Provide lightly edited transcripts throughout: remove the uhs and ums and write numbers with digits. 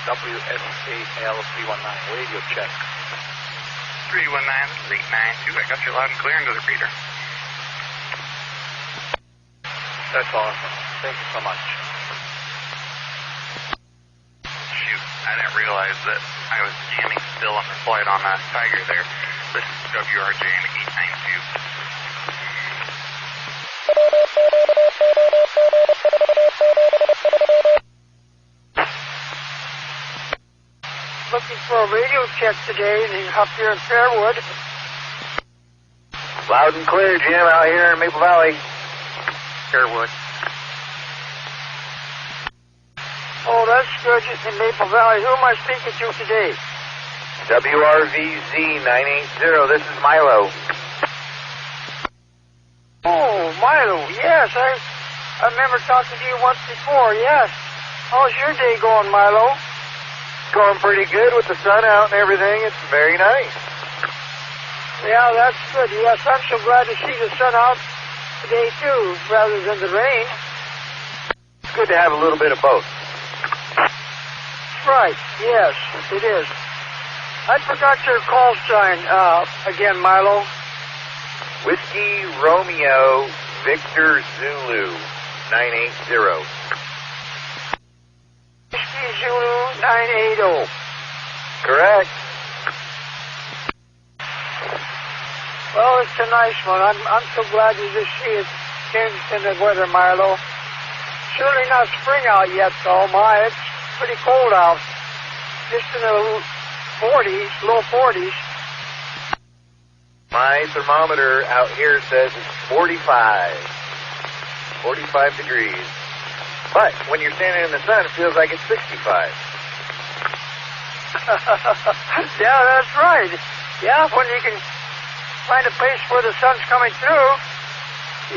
WSAL 319, radio check. 319, 892. I got you loud and clear into the repeater. That's awesome. Thank you so much. Shoot, I didn't realize that I was jamming still on the flight on Tiger there. This is WRJM 892. Looking for a radio check today up here in Fairwood. Loud and clear, Jim, out here in Maple Valley. Fairwood. Oh, that's good. In Maple Valley. Who am I speaking to today? WRVZ 980. This is Milo. Oh, Milo. Yes, I remember talking to you once before. Yes. How's your day going, Milo? Going pretty good with the sun out and everything. It's very nice. Yeah, that's good. Yes, I'm so glad to see the sun out today, too, rather than the rain. It's good to have a little bit of both. Right. Yes, it is. I forgot your call sign again, Milo. Whiskey Romeo Victor Zulu 980. Whiskey Zulu 980. Correct. Well, it's a nice one. I'm so glad to just see it changed in the weather, Milo. Certainly not spring out yet, though. My, it's pretty cold out. Just in the 40s, low 40s. My thermometer out here says it's 45 degrees. But when you're standing in the sun, it feels like it's 65. Yeah, that's right. Yeah, when you can find a place where the sun's coming through.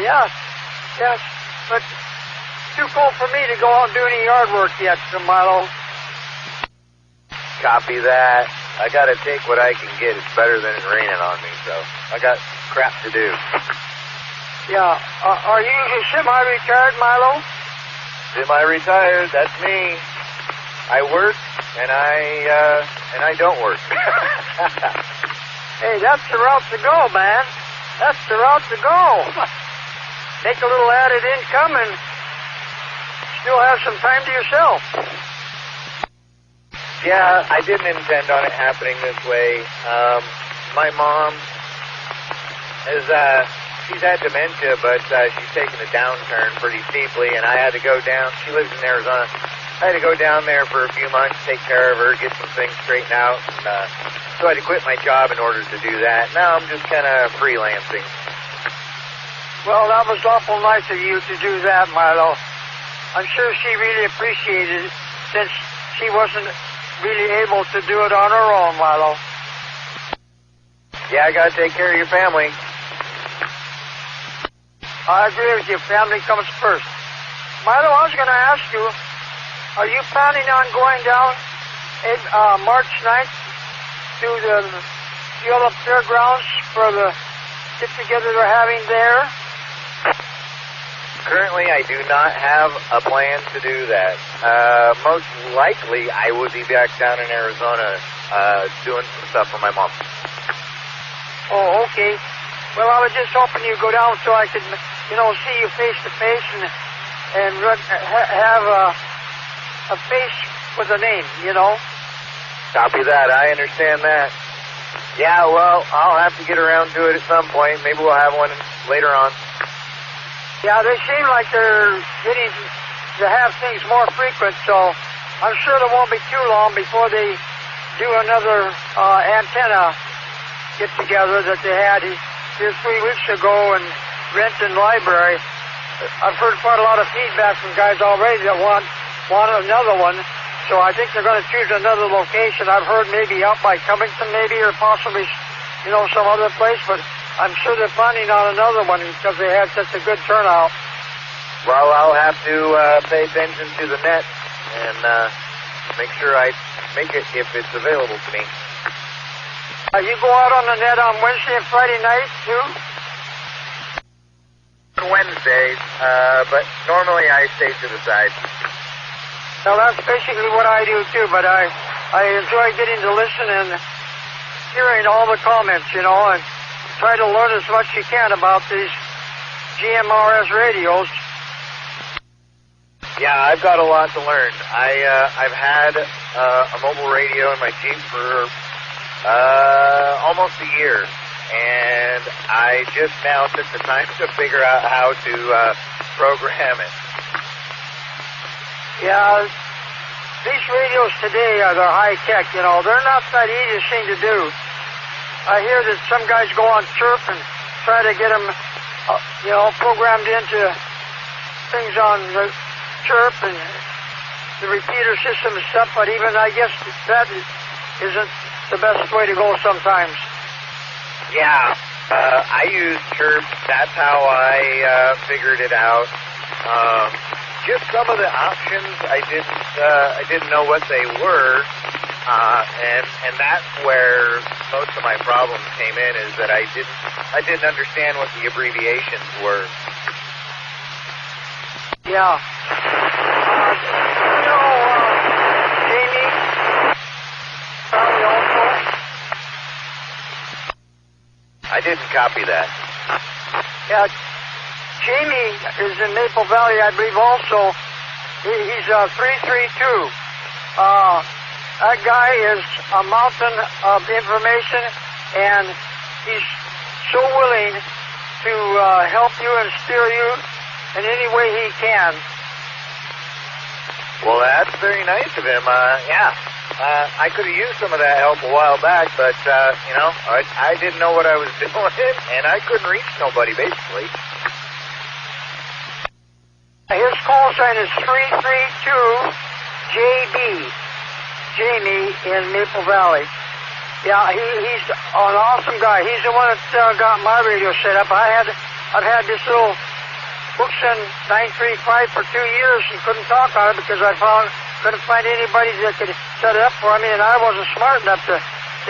Yeah, yes. But too cold for me to go out and do any yard work yet, Milo. Copy that. I gotta take what I can get. It's better than it raining on me, so I got crap to do. Yeah. Are you semi-retired, Milo? Semi-retired, that's me. I work and I don't work. Hey, that's the route to go, man. That's the route to go. Make a little added income and still have some time to yourself. Yeah, I didn't intend on it happening this way. My mom is, she's had dementia, but she's taken a downturn pretty steeply, and I had to go down. She lives in Arizona. I had to go down there for a few months, take care of her, get some things straightened out, and so I had to quit my job in order to do that. Now I'm just kind of freelancing. Well, that was awful nice of you to do that, Milo. I'm sure she really appreciated it, since she wasn't really able to do it on her own, Milo. Yeah, I gotta take care of your family. I agree with you. Family comes first. Milo, I was going to ask you, are you planning on going down March 9th to the Yellow Fairgrounds for the get-together they're having there? Currently, I do not have a plan to do that. Most likely, I would be back down in Arizona doing some stuff for my mom. Oh, okay. Well, I was just hoping you'd go down so I could, see you face-to-face and have a face with a name, Copy that. I understand that. Yeah, well, I'll have to get around to it at some point. Maybe we'll have one later on. Yeah, they seem like they're getting to have things more frequent, so I'm sure it won't be too long before they do another antenna get-together that they had here 3 weeks ago in Renton Library. I've heard quite a lot of feedback from guys already that want another one, so I think they're going to choose another location. I've heard maybe out by Covington maybe, or possibly, some other place, but I'm sure they're planning on another one because they had such a good turnout. Well, I'll have to pay attention to the net and make sure I make it if it's available to me. You go out on the net on Wednesday and Friday nights, too? Wednesdays, but normally I stay to the side. Well, that's basically what I do too, but I enjoy getting to listen and hearing all the comments, you know, and try to learn as much as you can about these GMRS radios. Yeah, I've got a lot to learn. I've had a mobile radio in my Jeep for almost a year, and I just now took the time to figure out how to program it. Yeah, these radios today they're high tech, you know. They're not that easy thing to do. I hear that some guys go on Chirp and try to get them, you know, programmed into things on the Chirp and the repeater system and stuff, but even I guess that isn't the best way to go sometimes. Yeah, I use Chirp. That's how I figured it out. Just some of the options I didn't know what they were, and that's where most of my problems came in. Is that I didn't understand what the abbreviations were. Yeah. You know, Jamie, probably also. I didn't copy that. Yeah. Jamie is in Maple Valley, I believe, also. He's 332. That guy is a mountain of information, and he's so willing to help you and steer you in any way he can. Well, that's very nice of him. Yeah. I could have used some of that help a while back, but, you know, I didn't know what I was doing, and I couldn't reach nobody, basically. His call sign is 332JB, Jamie in Maple Valley. Yeah, he's an awesome guy. He's the one that got my radio set up. I've had this little Buxton 935 for 2 years and couldn't talk on it because couldn't find anybody that could set it up for me, and I wasn't smart enough to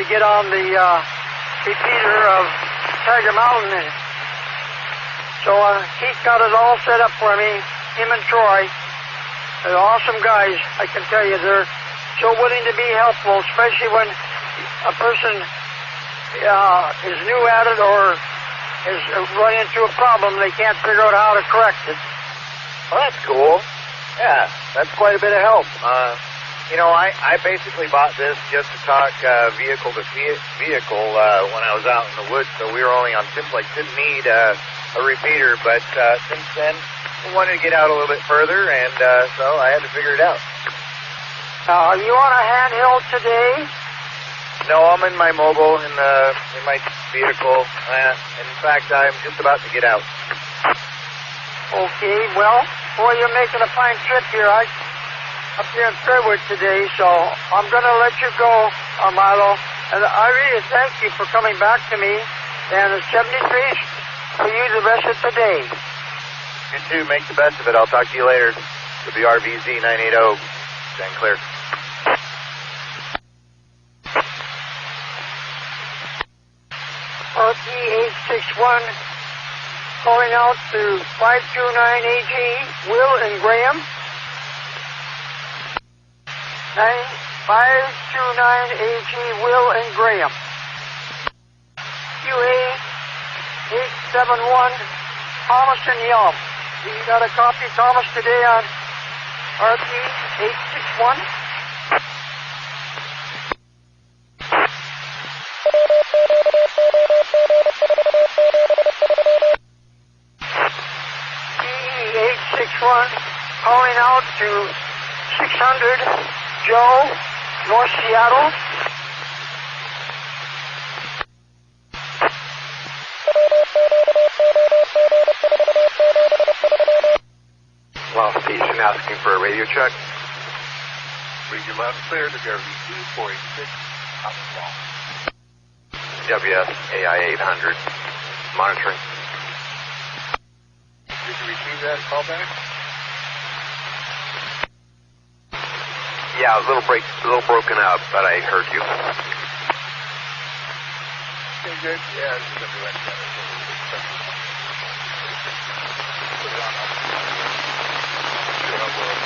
get on the repeater of Tiger Mountain. So he got it all set up for me. Him and Troy, they're awesome guys. I can tell you, they're so willing to be helpful, especially when a person is new at it or is run into a problem they can't figure out how to correct it. Well, that's cool. Yeah, that's quite a bit of help. You know, I basically bought this just to talk vehicle to vehicle when I was out in the woods, so we were only on Simplex. Didn't need a repeater, but since then, I wanted to get out a little bit further, and so I had to figure it out. Are you on a handheld today? No, I'm in my mobile, in my vehicle. In fact, I'm just about to get out. Okay, well, boy, you're making a fine trip here. I'm up here in Fairwood today, so I'm going to let you go, Armando. And I really thank you for coming back to me. And the 73's for you the rest of the day. You too. Make the best of it. I'll talk to you later. WRVZ 980. Stand clear. RP861 calling out to 529AG, Will and Graham. 529AG, Will and Graham. QA871, Thomas and Yum. You got a copy, Thomas, today on RP861? PE861 calling out to 600 Joe, North Seattle. Well, station asking for a radio check. Read your loud and clear to WRVZ 486 on the wall. WS AI 800. Monitoring. Did you receive that call back? Yeah, a little broken up, but I heard you. Okay, good. Yeah, this is WS. Put it on. Sure, I will.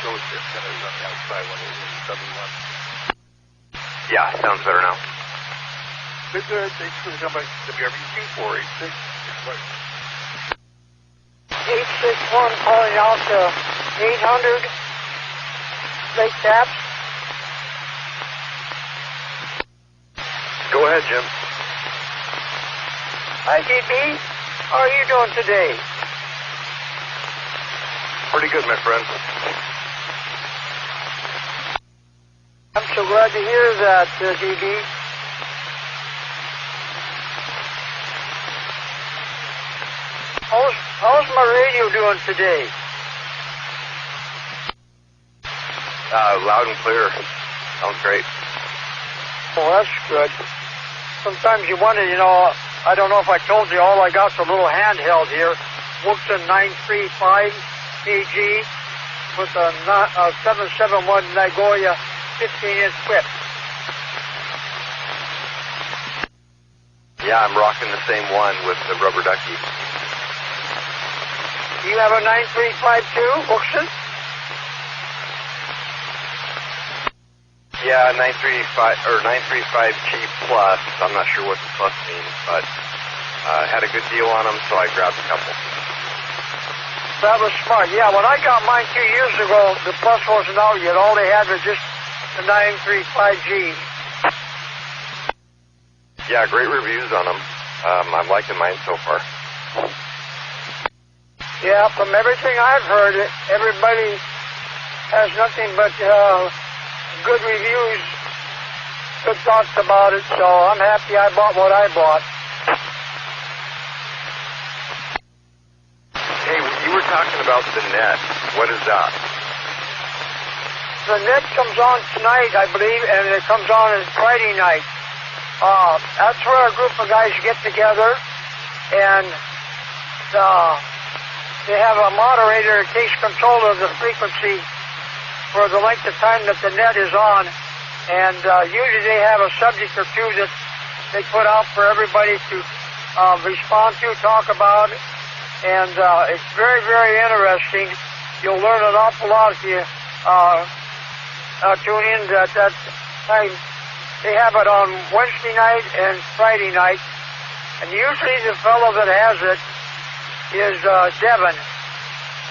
those antennas on the outside when it was W1. Yeah, sounds better now. Good. Thanks for the number. WRB 2486. 861 calling out to 800 Lake Taps. Go ahead, Jim. Hi, DB. How are you doing today? Pretty good, my friend. I'm so glad to hear that, DB. How's my radio doing today? Loud and clear. Sounds great. Oh, that's good. Sometimes you wonder, I don't know if I told you, all I got's a little handheld here. Wookson 935 AG with a 771 Nagoya 15-inch whip. Yeah, I'm rocking the same one with the rubber ducky. You have a 9352 Wookson? Yeah, 935G plus. I'm not sure what the plus means, but had a good deal on them, so I grabbed a couple. That was smart. Yeah, when I got mine 2 years ago, the plus wasn't out yet. All they had was just the 935G. Yeah, great reviews on them. I'm liking mine so far. Yeah, from everything I've heard, everybody has nothing but good reviews, good thoughts about it, so I'm happy I bought what I bought. Hey, you were talking about the net. What is that? The net comes on tonight, I believe, and it comes on Friday night. That's where a group of guys get together, and they have a moderator that takes control of the frequency for the length of time that the net is on, and usually they have a subject or two that they put out for everybody to respond to, talk about, and it's very, very interesting. You'll learn an awful lot if you tune in at that time. They have it on Wednesday night and Friday night, and usually the fellow that has it is Devin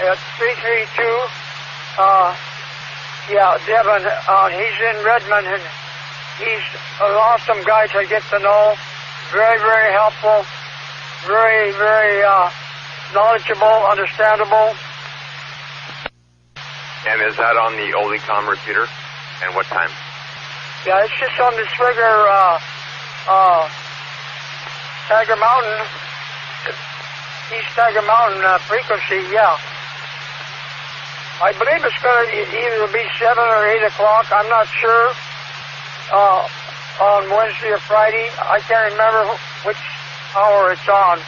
at 332. Yeah, Devin, he's in Redmond, and he's an awesome guy to get to know. Very, very helpful. Very, very knowledgeable, understandable. And is that on the Olicom repeater? And what time? Yeah, it's just on this regular Tiger Mountain, East Tiger Mountain frequency, yeah. I believe it's going to either be 7 or 8 o'clock. I'm not sure. On Wednesday or Friday. I can't remember which hour it's on.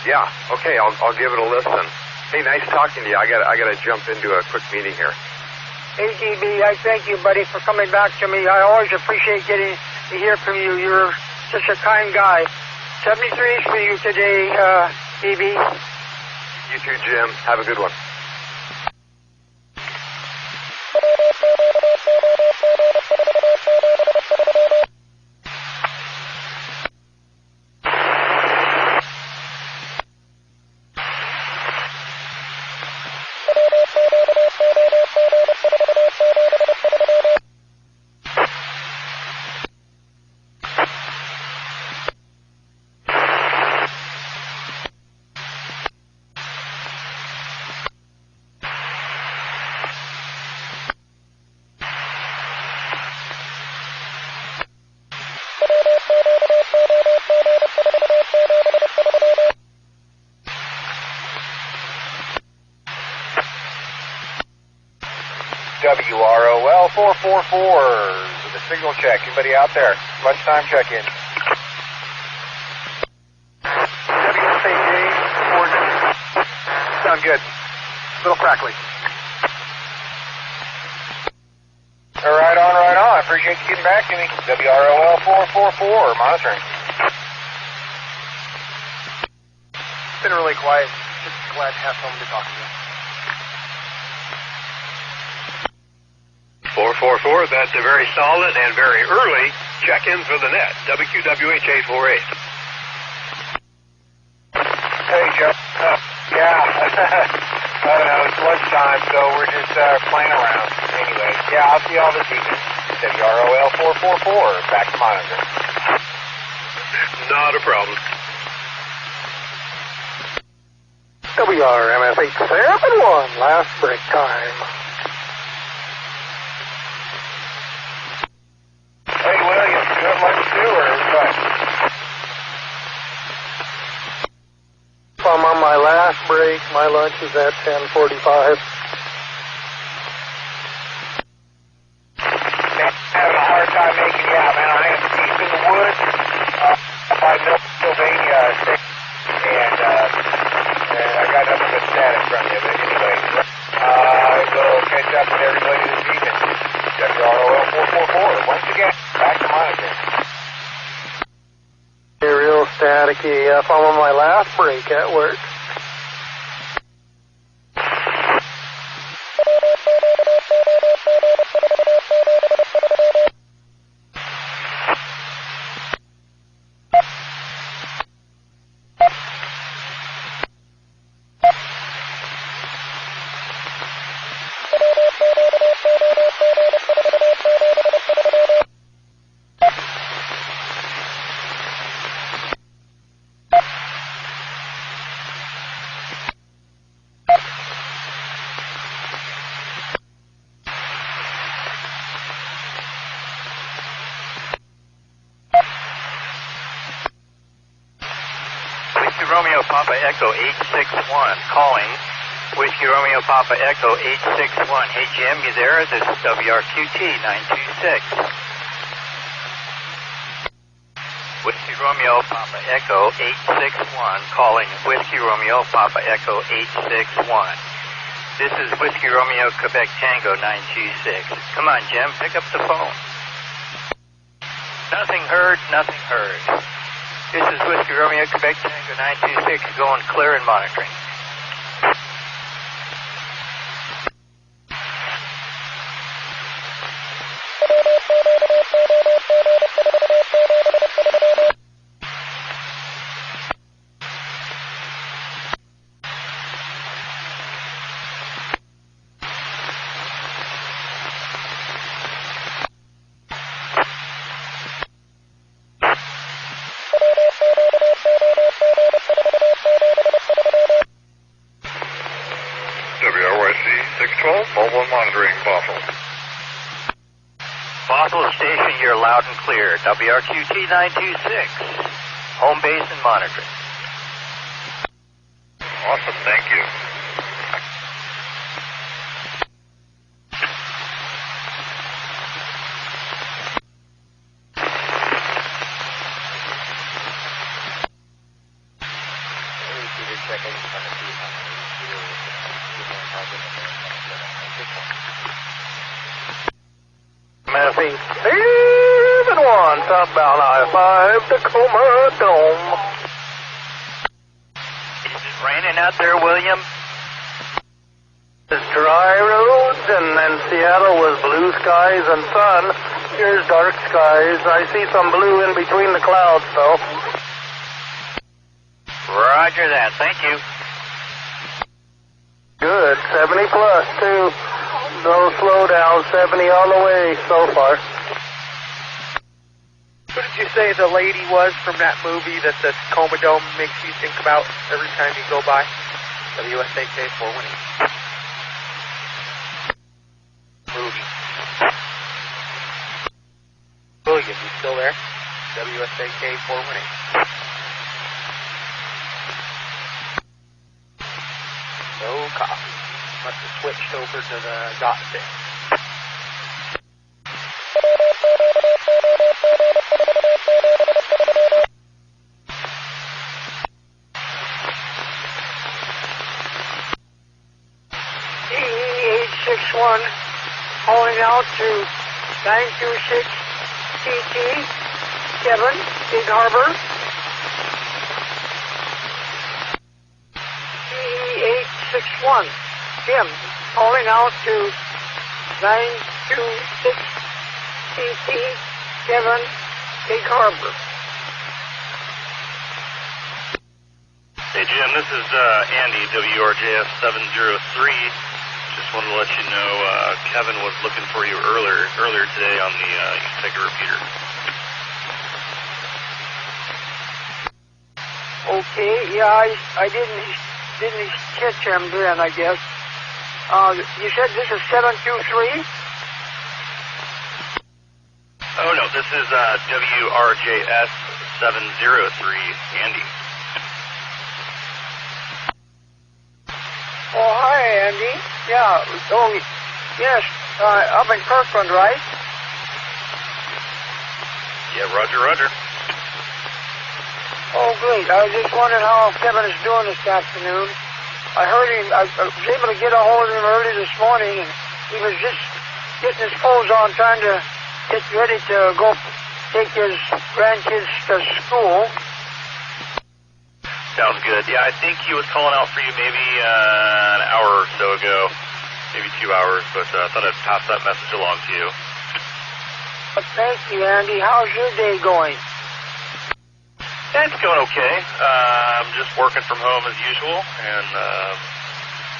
Yeah, okay, I'll give it a listen. Hey, nice talking to you. I gotta jump into a quick meeting here. ADB, I thank you, buddy, for coming back to me. I always appreciate getting to hear from you. You're such a kind guy. 73 is for you today, DB. You too, Jim. Have a good one. WROL 444 with a signal check. Anybody out there? Lunchtime check-in. WSAJ coordinates. Sound good. Little crackly. Right on, right on. I appreciate you getting back to me. WROL 444 monitoring. Been really quiet. Just glad to have someone to talk to. 444, that's a very solid and very early check-in for the net. WQWH 848. Hey, Joe. Yeah. I don't know. It's lunchtime, so we're just playing around. Anyway, yeah, I'll see y'all this evening. WROL 444. Back to monitor. Not a problem. WRMF 871, last break time. Hey, William, you have lunch too, or what? I'm on my last break. My lunch is at 10:45. Having a hard time making you out, man. I am deep in the woods by Pennsylvania State, and I got nothing but static from you. But anyway, I will catch up with everybody this evening. WROL 444. Once again, back to monitoring. Real staticky. I'm on my last break at work. Romeo Papa Echo 861 calling. Whiskey Romeo Papa Echo 861. Hey Jim, you there? This is WRQT 926. Whiskey Romeo Papa Echo 861 calling. Whiskey Romeo Papa Echo 861. This is Whiskey Romeo Quebec Tango 926. Come on Jim, pick up the phone. Nothing heard, nothing heard. This is Whiskey Romeo Quebec Tango 926 going clear and monitoring. WRYC 612, mobile monitoring Bothell. Bothell Station, you're loud and clear. WRQT 926. Home base and monitoring. Awesome, thank you. Murphy, 7-1, southbound I-5, Tacoma Dome. Is it raining out there, William? There's dry roads, and then Seattle was blue skies and sun. Here's dark skies. I see some blue in between the clouds, though. Roger that. Thank you. Good. 70 plus, too. No slowdown. 70 all the way so far. Who did you say the lady was from that movie that the Tacoma Dome makes you think about every time you go by? WSAK 418. Movie. William, you still there? WSAK 418. No coffee. Must have switched over to the dot stick. E861 calling out to 926 TT, Kevin, Big Harbor. E861, Jim, calling out to 926 CT, Kevin, Big Harbor. Hey, Jim, this is Andy, WRJS 703. Just wanted to let you know Kevin was looking for you earlier today on the Tiger Repeater. Okay, yeah, I didn't catch him then, I guess. You said this is 723? Oh, no, this is WRJS 703, Andy. Oh, hi, Andy. Yeah, oh, yes, up in Kirkland, right? Yeah, roger. Oh, great. I was just wondering how Kevin is doing this afternoon. I heard him, I was able to get a hold of him early this morning, and he was just getting his clothes on, trying to get ready to go take his grandkids to school. Sounds good. Yeah, I think he was calling out for you maybe an hour or so ago, maybe 2 hours, but I thought I'd pass that message along to you. Thank you, Andy. How's your day going? It's going okay. I'm just working from home as usual, and I'm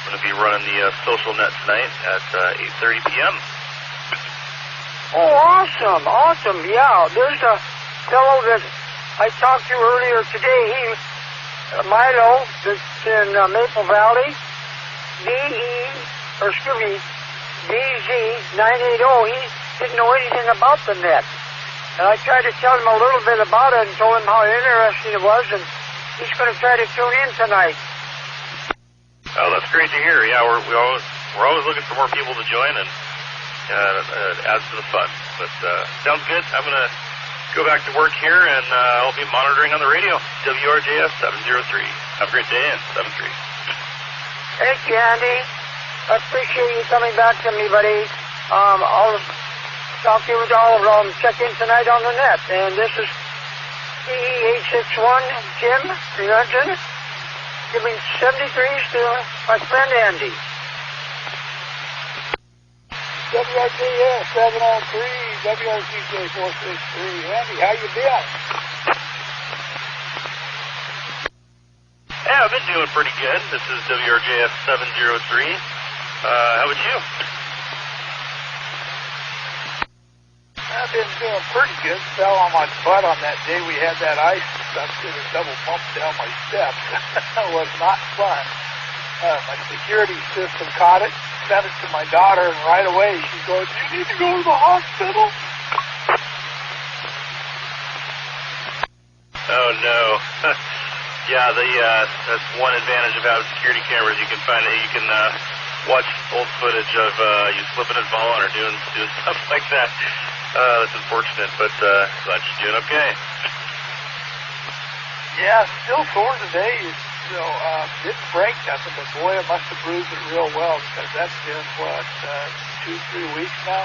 going to be running the social net tonight at 8:30 p.m. Oh, awesome. Yeah, there's a fellow that I talked to earlier today. Milo, that's in Maple Valley, DZ980, he didn't know anything about the net. And I tried to tell him a little bit about it and told him how interesting it was, and he's going to try to tune in tonight. Oh, that's great to hear. Yeah, we're always looking for more people to join, and it adds to the fun. But sounds good. I'm going to go back to work here, and I'll be monitoring on the radio, WRJS 703. Have a great day, and 73. Thank you, Andy. I appreciate you coming back to me, buddy. I'll talk to you with all of them. Check in tonight on the net. And this is CE861, Jim, Prevention, giving 73s to my friend Andy. WRJS 703, WRCK 463. Andy, how you been? Yeah, I've been doing pretty good. This is WRJS 703. How about you? I've been doing pretty good. Fell on my butt on that day we had that ice stuff to the double bump down my steps. It was not fun. My security system caught it, sent it to my daughter, and right away she goes, "You need to go to the hospital." Oh, no. Yeah, that's one advantage of having security cameras. You can watch old footage of you slipping and falling or doing stuff like that. That's unfortunate, but glad you're doing okay. Yeah, still sore today. Didn't break nothing, but boy, I must have bruised it real well because that's been, 2-3 weeks now?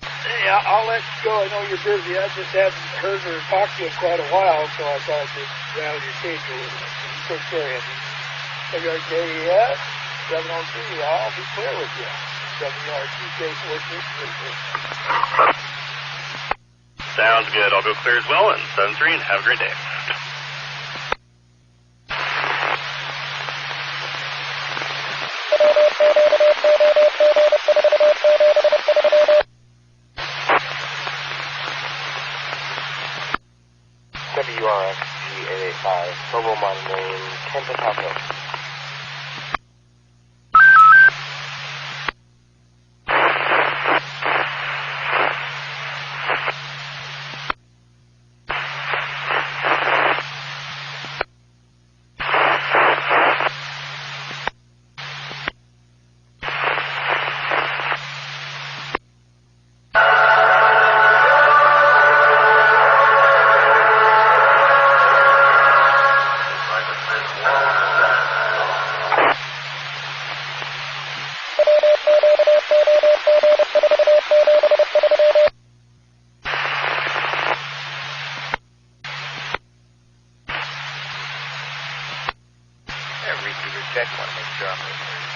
Hey, I'll let you go. I know you're busy. I just haven't heard or talked to you in quite a while, so I thought I'd just rattle your cage a little bit. You take care, Andy. WRJS 703, I'll be clear with you. WRCK 463. Sounds good. I'll go clear as well, and 7-3, and have a great day. WRX G885, Turbo monitoring 10 to Top Hill.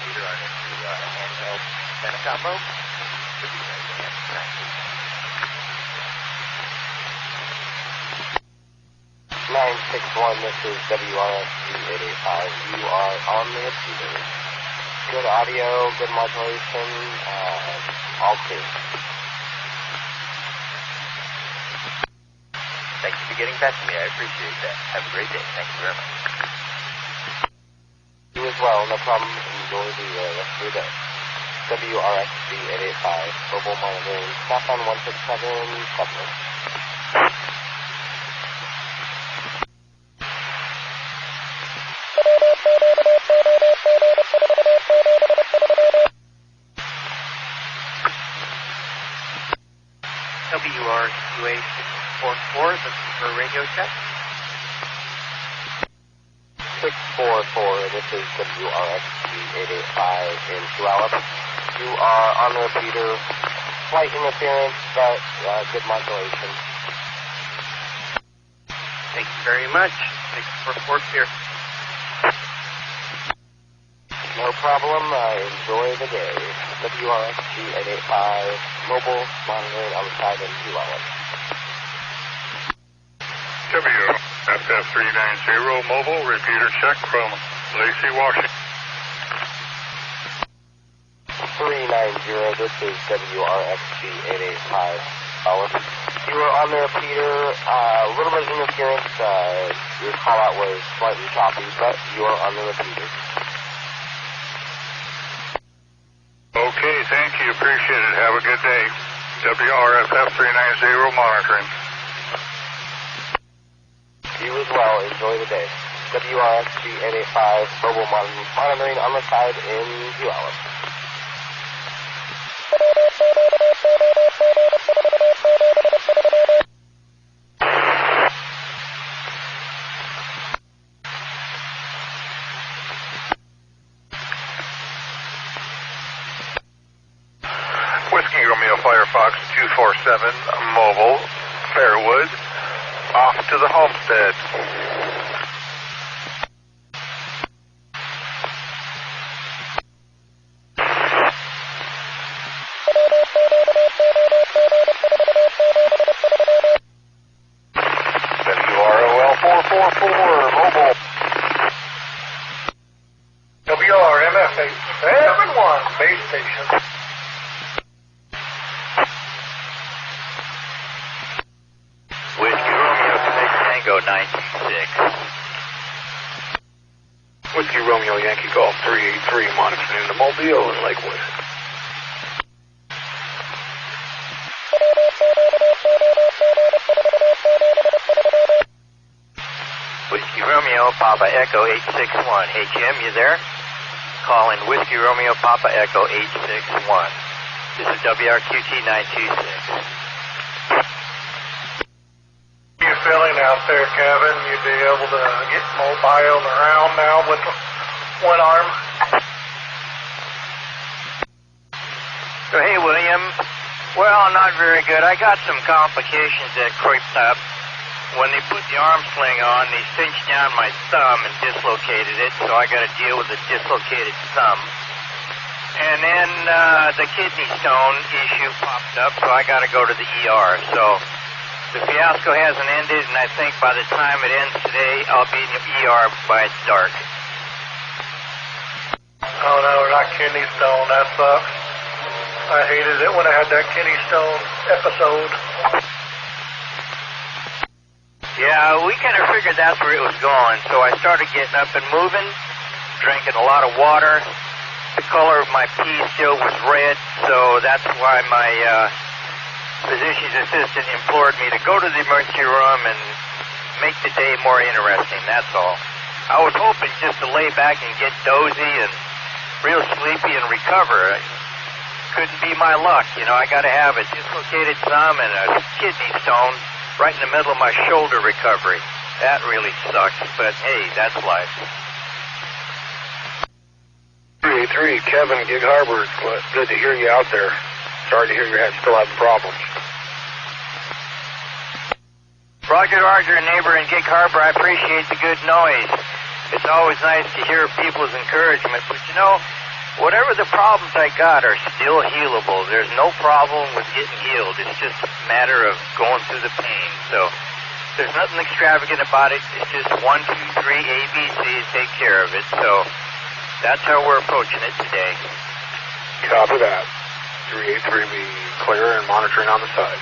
Repeater on into handheld Senecom mode. Should be ready to answer that. 961, this is WRSG 885. You are on the repeater. Good audio, good modulation, all clear. Thank you for getting back to me. I appreciate that. Have a great day. Thank you very much. You as well, no problem. Enjoy the rest of your day. WRSG 885, mobile monitoring, stop on 167, supplement. WRQA 644, this is for radio check. 644, this is WRXG 885 in Puyallup. You are on the repeater, slight interference, but good modulation. Thank you very much. 644 clear. No problem. Enjoy the day. WRXG 885, mobile monitoring outside in Puyallup. WFF 390 mobile repeater check from Lacey, Washington. 390, this is WRXG 885. You are on the repeater. A little bit of interference. Your call out was slightly choppy, but you are on the repeater. Okay, thank you. Appreciate it. Have a good day. WRFF 390 monitoring. You as well. Enjoy the day. WRXG 885, mobile monitoring on the side in Puyallup. Whiskey Romeo Firefox 247 mobile, Fairwood, off to the homestead. WROL 444 mobile. WRMF 871, base station. Whiskey Romeo Quebec Tango 926. Whiskey Romeo Yankee Golf 383 monitoring the Mobile and Lakewood. Whiskey Romeo Papa Echo 861. Hey Jim, you there? Calling Whiskey Romeo Papa Echo 861. This is WRQT 926. You feeling out there, Kevin? You'd be able to get mobile around now with one arm? So hey William, well not very good. I got some complications that creeped up. When they put the arm sling on, they cinched down my thumb and dislocated it, so I got to deal with a dislocated thumb. And then the kidney stone issue popped up, so I got to go to the ER. So the fiasco hasn't ended, and I think by the time it ends today, I'll be in the ER by dark. Oh no, not kidney stone. That sucks. I hated it when I had that kidney stone episode. Yeah, we kind of figured that's where it was going, so I started getting up and moving, drinking a lot of water. The color of my pee still was red, so that's why my physician's assistant implored me to go to the emergency room and make the day more interesting, that's all. I was hoping just to lay back and get dozy and real sleepy and recover. Couldn't be my luck, you know, I got to have a dislocated thumb and a kidney stone right in the middle of my shoulder recovery. That really sucks, but hey, that's life. 383, Kevin, Gig Harbor. Good to hear you out there. Sorry to hear you're still having problems. Roger, neighbor in Gig Harbor, I appreciate the good noise. It's always nice to hear people's encouragement, but you know, Whatever the problems I got are still healable. There's no problem with getting healed. It's just a matter of going through the pain. So there's nothing extravagant about it. It's just 1, 2, 3, ABC, take care of it. So that's how we're approaching it today. Copy that. 383 be clear and monitoring on the side.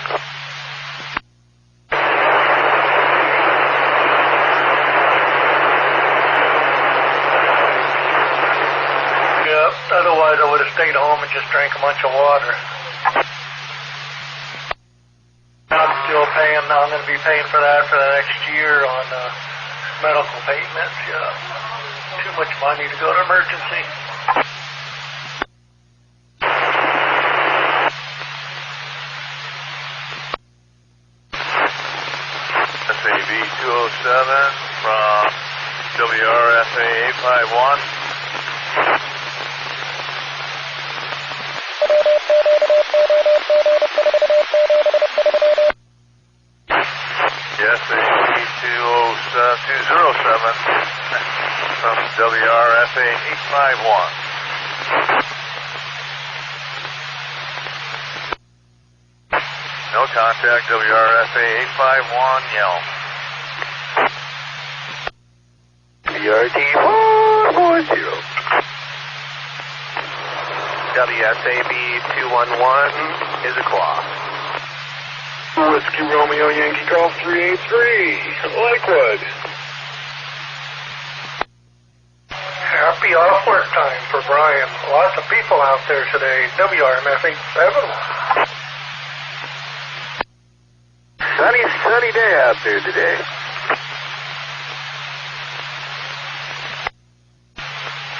Yep, otherwise I would have stayed home and just drank a bunch of water. I'm still paying, I'm going to be paying for that for the next year on medical payments, yeah. Too much money to go to emergency. SAB 207 from WRSA 851. Yes, SAB 207 from WRSA 851. No contact, WRSA 851, Yelm. BRT 440. WSAB 211 is a clock. Whiskey Romeo Yankee Golf 383, Lakewood. Happy off work time for Brian. Lots of people out there today. WRMF 871. Sunny day out there today.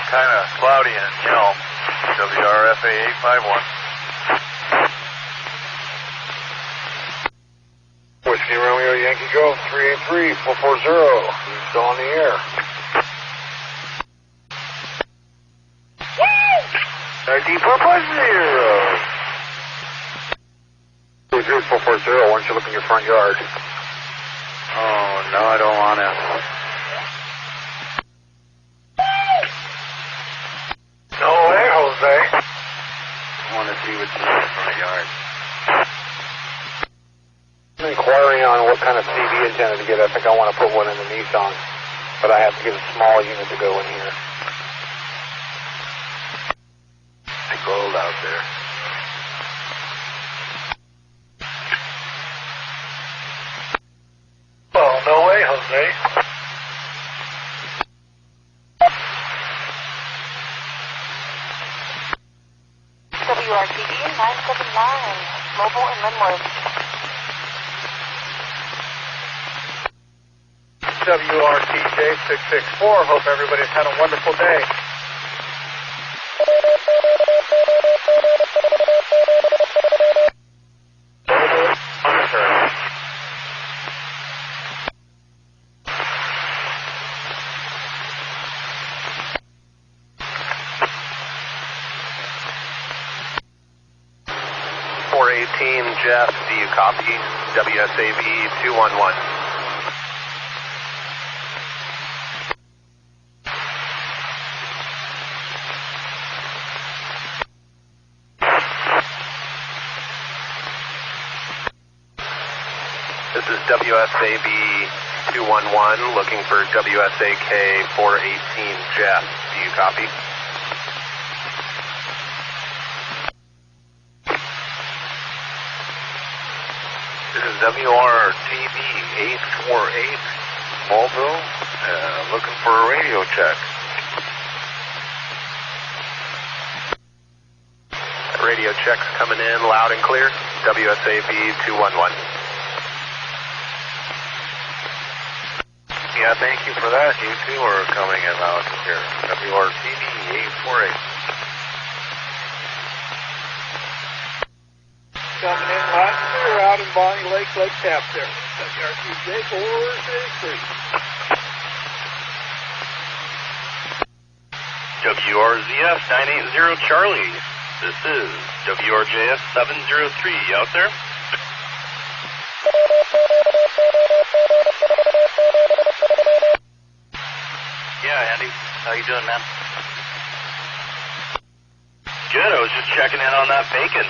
Kind of cloudy in Yelm, WRFA 851. Whiskey Romeo Yankee Golf 383, 440. Still on the air. RT 440. 440, why don't you look in your front yard? Oh, no, I don't want to. No way, Jose. I want to see what's in the front yard. I'm inquiring on what kind of TV antenna to get. I think I want to put one in the Nissan, but I have to get a small unit to go in here. It's cold out there. Oh, no way, Jose. WRTD 979, Mobile and Linwood. WRTJ 664. Hope everybody's had a wonderful day. Monitor. 418, Jeff, do you copy? WSAB 211. This is WSAB 211, looking for WSAK 418, Jeff, do you copy? This is WRTB 848, Mobile, looking for a radio check. Radio check's coming in loud and clear, WSAB 211. Yeah, thank you for that. You too are coming in loud and clear, WRTB 848. Coming in loud and clear out in Bonnie Lake, Lake Tap there. WRTJ 463. WRZF 980 Charlie. This is WRJF 703 out there. Yeah, Andy. How you doing, man? Good. I was just checking in on that bacon.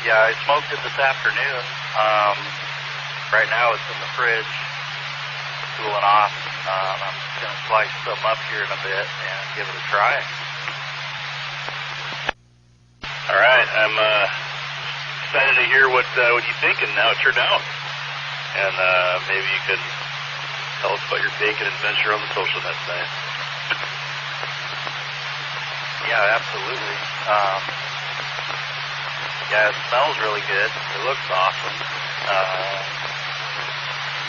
Yeah, I smoked it this afternoon. Right now it's in the fridge, cooling off. I'm going to slice some up here in a bit and give it a try. All right, I'm excited to hear what you think and how it turned out. And maybe you can tell us about your bacon adventure on the social net tonight. Yeah, absolutely. Yeah, it smells really good. It looks awesome.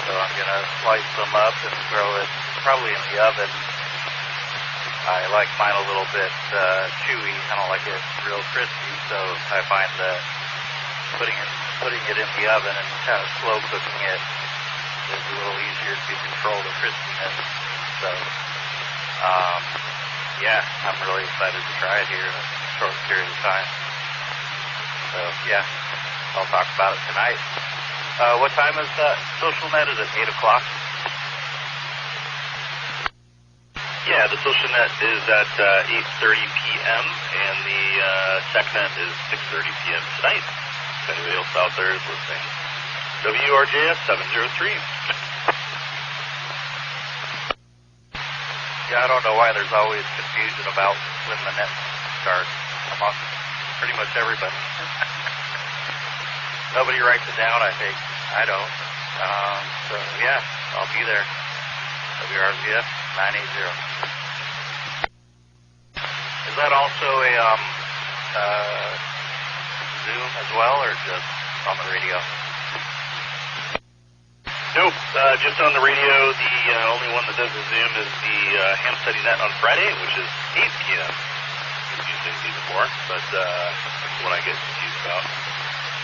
So I'm going to slice them up and throw it probably in the oven. I like mine a little bit chewy. I don't like it real crispy, so I find that putting it in the oven and kind of slow cooking it is a little easier to control the crispiness. So, yeah, I'm really excited to try it here in a short period of time. So, yeah, I'll talk about it tonight. What time is that social net? Is it 8 o'clock? Yeah, the social net is at 8:30 p.m. and the tech net is 6:30 p.m. tonight. If anybody else out there is listening. WRJS 703. Yeah, I don't know why there's always confusion about when the net starts among pretty much everybody. Nobody writes it down, I think. I don't. So, yeah, I'll be there. WRZF 980. Is that also a Zoom as well, or just on the radio? Nope, just on the radio. The only one that does the Zoom is the ham study net on Friday, which is 8 p.m. Usually it's even more, but that's what I get confused about.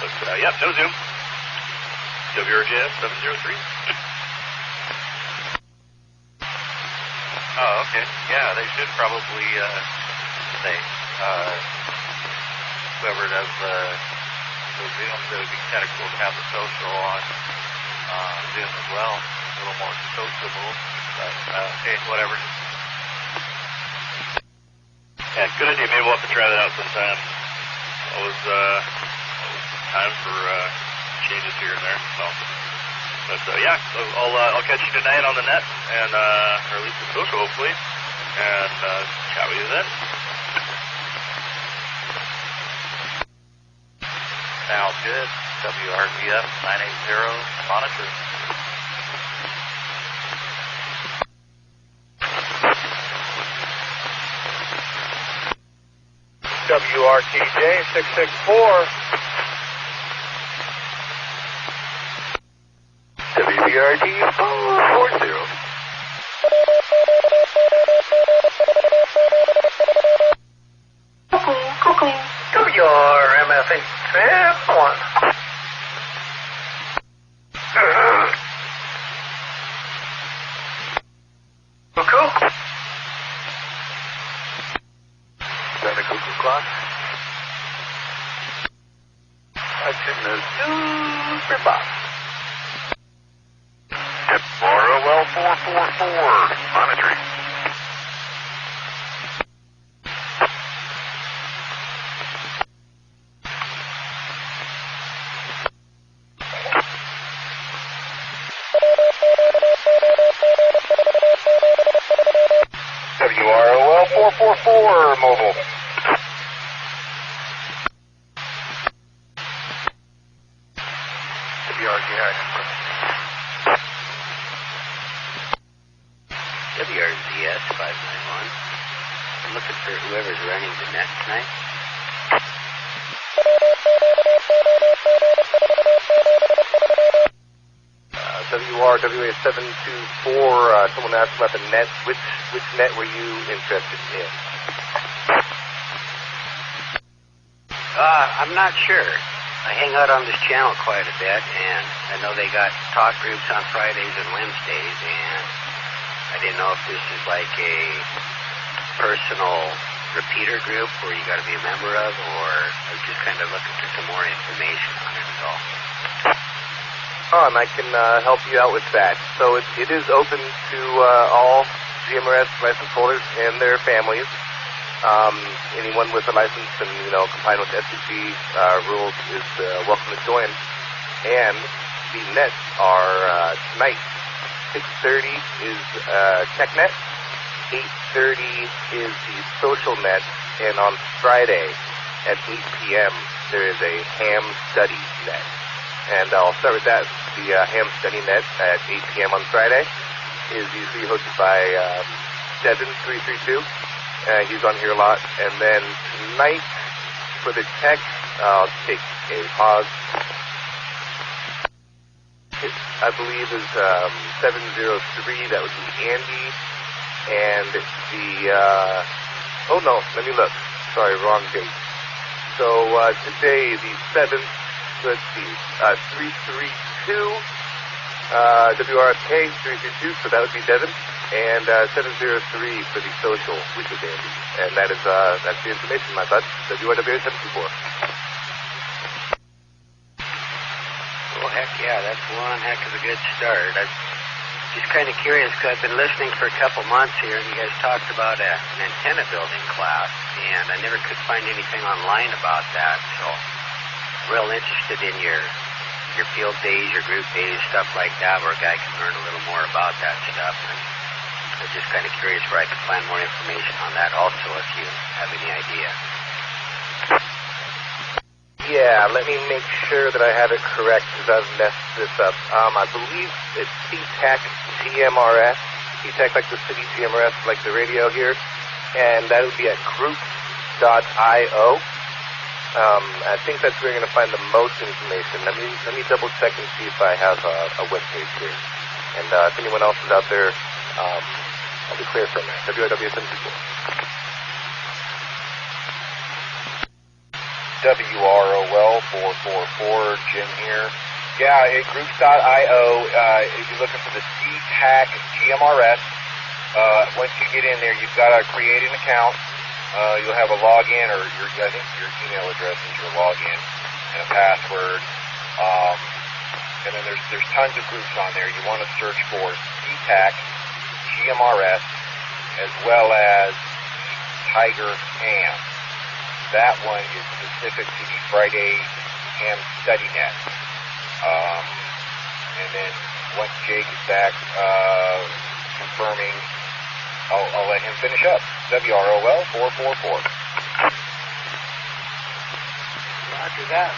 But, yeah, no Zoom. WRJS 703. Oh, okay. Yeah, they should probably say whoever does the Zoom, it would be kind of cool to have the social on Zoom as well. A little more sociable. But, okay, whatever. Yeah, good idea. Maybe we'll have to try that out sometime. Always time for changes here and there. So, but yeah, I'll catch you tonight on the net, and or at least the social, hopefully, and chat with you then. Sounds good. WRZF 980 monitor. WRTJ 664. WBRD 440. Cuckoo. WRMF 851. Cuckoo. Is that a cuckoo clock? That's in the super box. ROL 444, monitoring. WROL 444, mobile. WRZS 591. I'm looking for whoever's running the net tonight. WRWA 724, someone asked about the net. Which net were you interested in? I'm not sure. I hang out on this channel quite a bit, and I know they got talk groups on Fridays and Wednesdays, and I didn't know if this is like a personal repeater group where you got to be a member of, or I was just kind of looking for some more information on it at all. Oh, and I can help you out with that. So it is open to all GMRS license holders and their families. Anyone with a license and, complying with FCC rules is welcome to join. And the nets are tonight, 6:30 is TechNet, 8:30 is the social net, and on Friday at 8 p.m. there is a ham study net. And I'll start with that. The ham study net at 8 p.m. on Friday is usually hosted by Devin332. He's on here a lot. And then tonight for the tech, I'll take a pause. It, I believe, is 703. That would be Andy. And the, oh no, let me look. Sorry, wrong date. So today, the 7th, let's see, 332, WRFK 332, so that would be Devin, and 703 for the social, which is Andy. And that is, that's the information, my bud. WRWA 724. Well, heck yeah, that's one heck of a good start. I'm just kind of curious, because I've been listening for a couple months here, and you guys talked about an antenna building class, and I never could find anything online about that, so real interested in your field days, your group days, stuff like that, where a guy can learn a little more about that stuff. And I'm just kind of curious where I can find more information on that also, if you have any idea. Yeah, let me make sure that I have it correct, because I've messed this up. I believe it's CTAC GMRS, CTAC like the city, GMRS like the radio here, and that would be at groups.io. I think that's where you're going to find the most information. Let me double check and see if I have a web page here. And if anyone else is out there, I'll be clear from that. WRW724. WROL 444, Jim here. Yeah, at groups.io, if you're looking for the CTAC GMRS, once you get in there, you've got to create an account. You'll have a login, or I think your email address is your login, and a password. And then there's tons of groups on there. You want to search for CTAC GMRS, as well as Tiger Ham. That one is specific to the Friday Ham Study Net. And then once Jake is back confirming, I'll let him finish up. WROL 444. Roger that,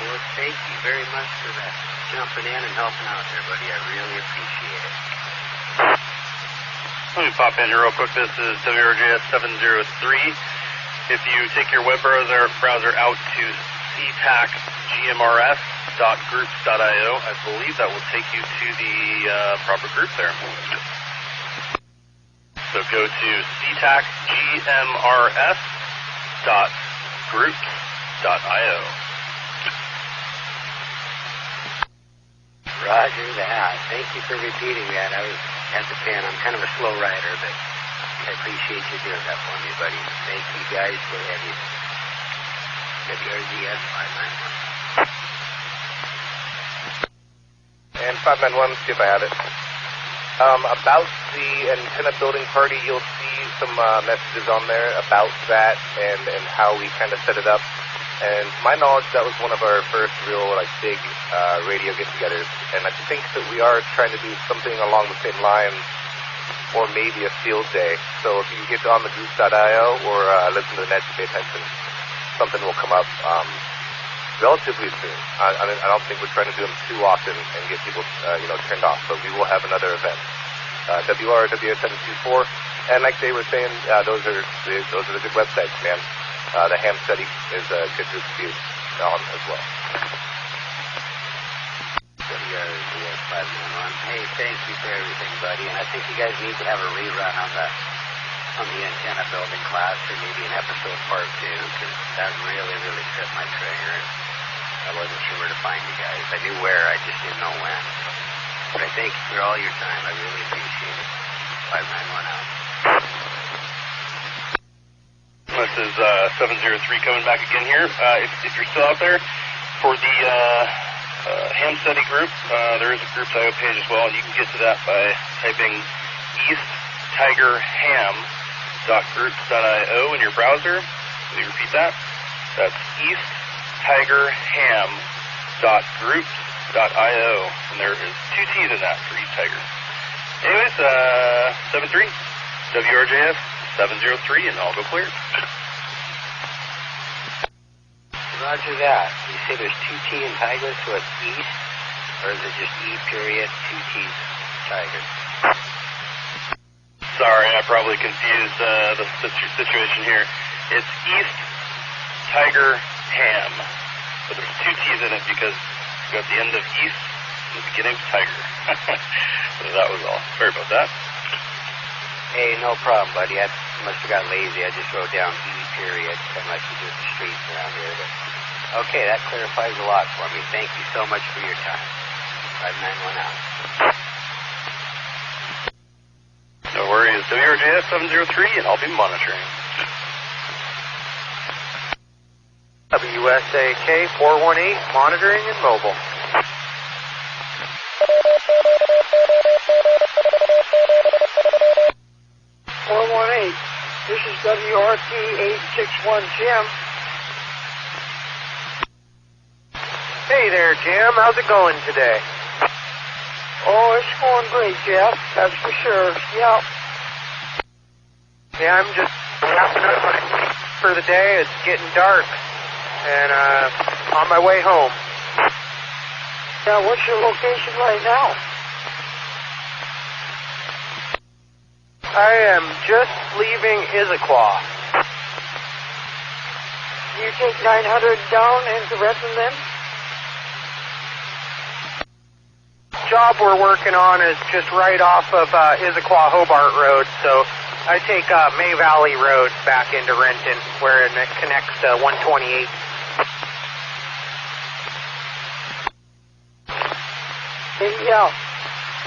444. Thank you very much for that. Jumping in and helping out there, buddy. I really appreciate it. Let me pop in here real quick. This is WRJS 703. If you take your web browser out to ctacgmrs.groups.io, I believe that will take you to the proper group there. So go to ctacgmrs.groups.io. Roger that. Thank you for repeating that. I was at the pen. I'm kind of a slow writer, but I appreciate you doing that for me, buddy. Thank you guys. Go ahead. WRZS 591. And 591, see if I have it. About the antenna building party, you'll see some messages on there about that and how we kind of set it up. And to my knowledge, that was one of our first real big radio get-togethers. And I think that we are trying to do something along the same lines, or maybe a field day. So if you get on the groups.io or listen to the net, pay attention, something will come up relatively soon. I don't think we're trying to do them too often and get people turned off, but we will have another event. WRWA724, and like they were saying, those are the good websites, man. The ham study is a good group to use on as well. WRZS 591. Hey, thank you for everything, buddy. And I think you guys need to have a rerun on the antenna building class, or maybe an episode part 2, because that really set my trigger. I wasn't sure where to find you guys. I knew where, I just didn't know when. But I thank you for all your time. I really appreciate it. 591 out. This is 703 coming back again here. If you're still out there, for the ham study group, there is a groups.io page as well, and you can get to that by typing east easttigerham.groups.io in your browser. Let me repeat that. That's easttigerham.groups.io. And there is 2 T's in that for East Tiger. Anyways, 73, WRJF 703, and all go clear. Roger that. You say there's 2 T in Tiger, so it's East, or is it just E period, 2 T's Tiger? Sorry, I probably confused the situation here. It's East Tiger Ham, but there's 2 T's in it because you got the end of East and the beginning of Tiger. So that was all. Sorry about that. Hey, no problem, buddy. I must have got lazy. I just wrote down E period, kind of like you do at the streets around here. But okay, that clarifies a lot for me. Thank you so much for your time. 591 out. No worries. WRJS 703, and I'll be monitoring. WSAK 418, monitoring and mobile. This is WRT 861 Jim. Hey there, Jim. How's it going today? Oh, it's going great, Jeff. That's for sure. Yeah. Yeah, I'm just wrapping up my for the day. It's getting dark, and on my way home. Now, what's your location right now? I am just leaving Issaquah. You take 900 down into Renton then? Job we're working on is just right off of Issaquah Hobart Road, so I take May Valley Road back into Renton, where it connects 128. Yeah.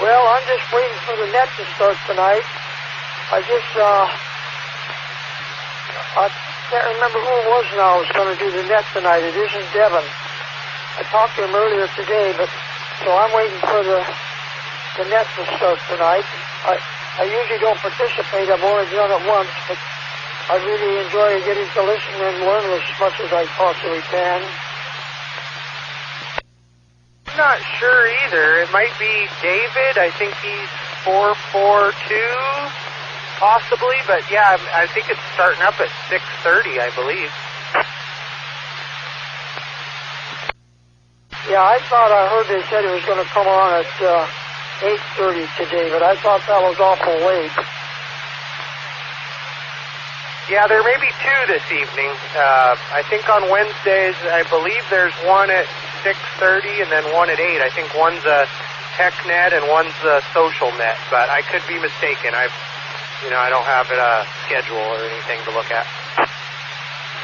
Well, I'm just waiting for the net to start tonight. I can't remember who it was now who's going to do the net tonight. It isn't Devin. I talked to him earlier today, but so I'm waiting for the net to start tonight. I usually don't participate. I've only done it once, but I really enjoy getting to listen and learn as much as I possibly can. I'm not sure either. It might be David. I think he's 442. Possibly, but yeah, I think it's starting up at 6:30, I believe. Yeah, I thought I heard they said it was going to come on at 8:30 today, but I thought that was awful late. Yeah, there may be 2 this evening. I think on Wednesdays, I believe there's one at 6:30 and then one at 8. I think one's a TechNet and one's a SocialNet, but I could be mistaken. I don't have a schedule or anything to look at. I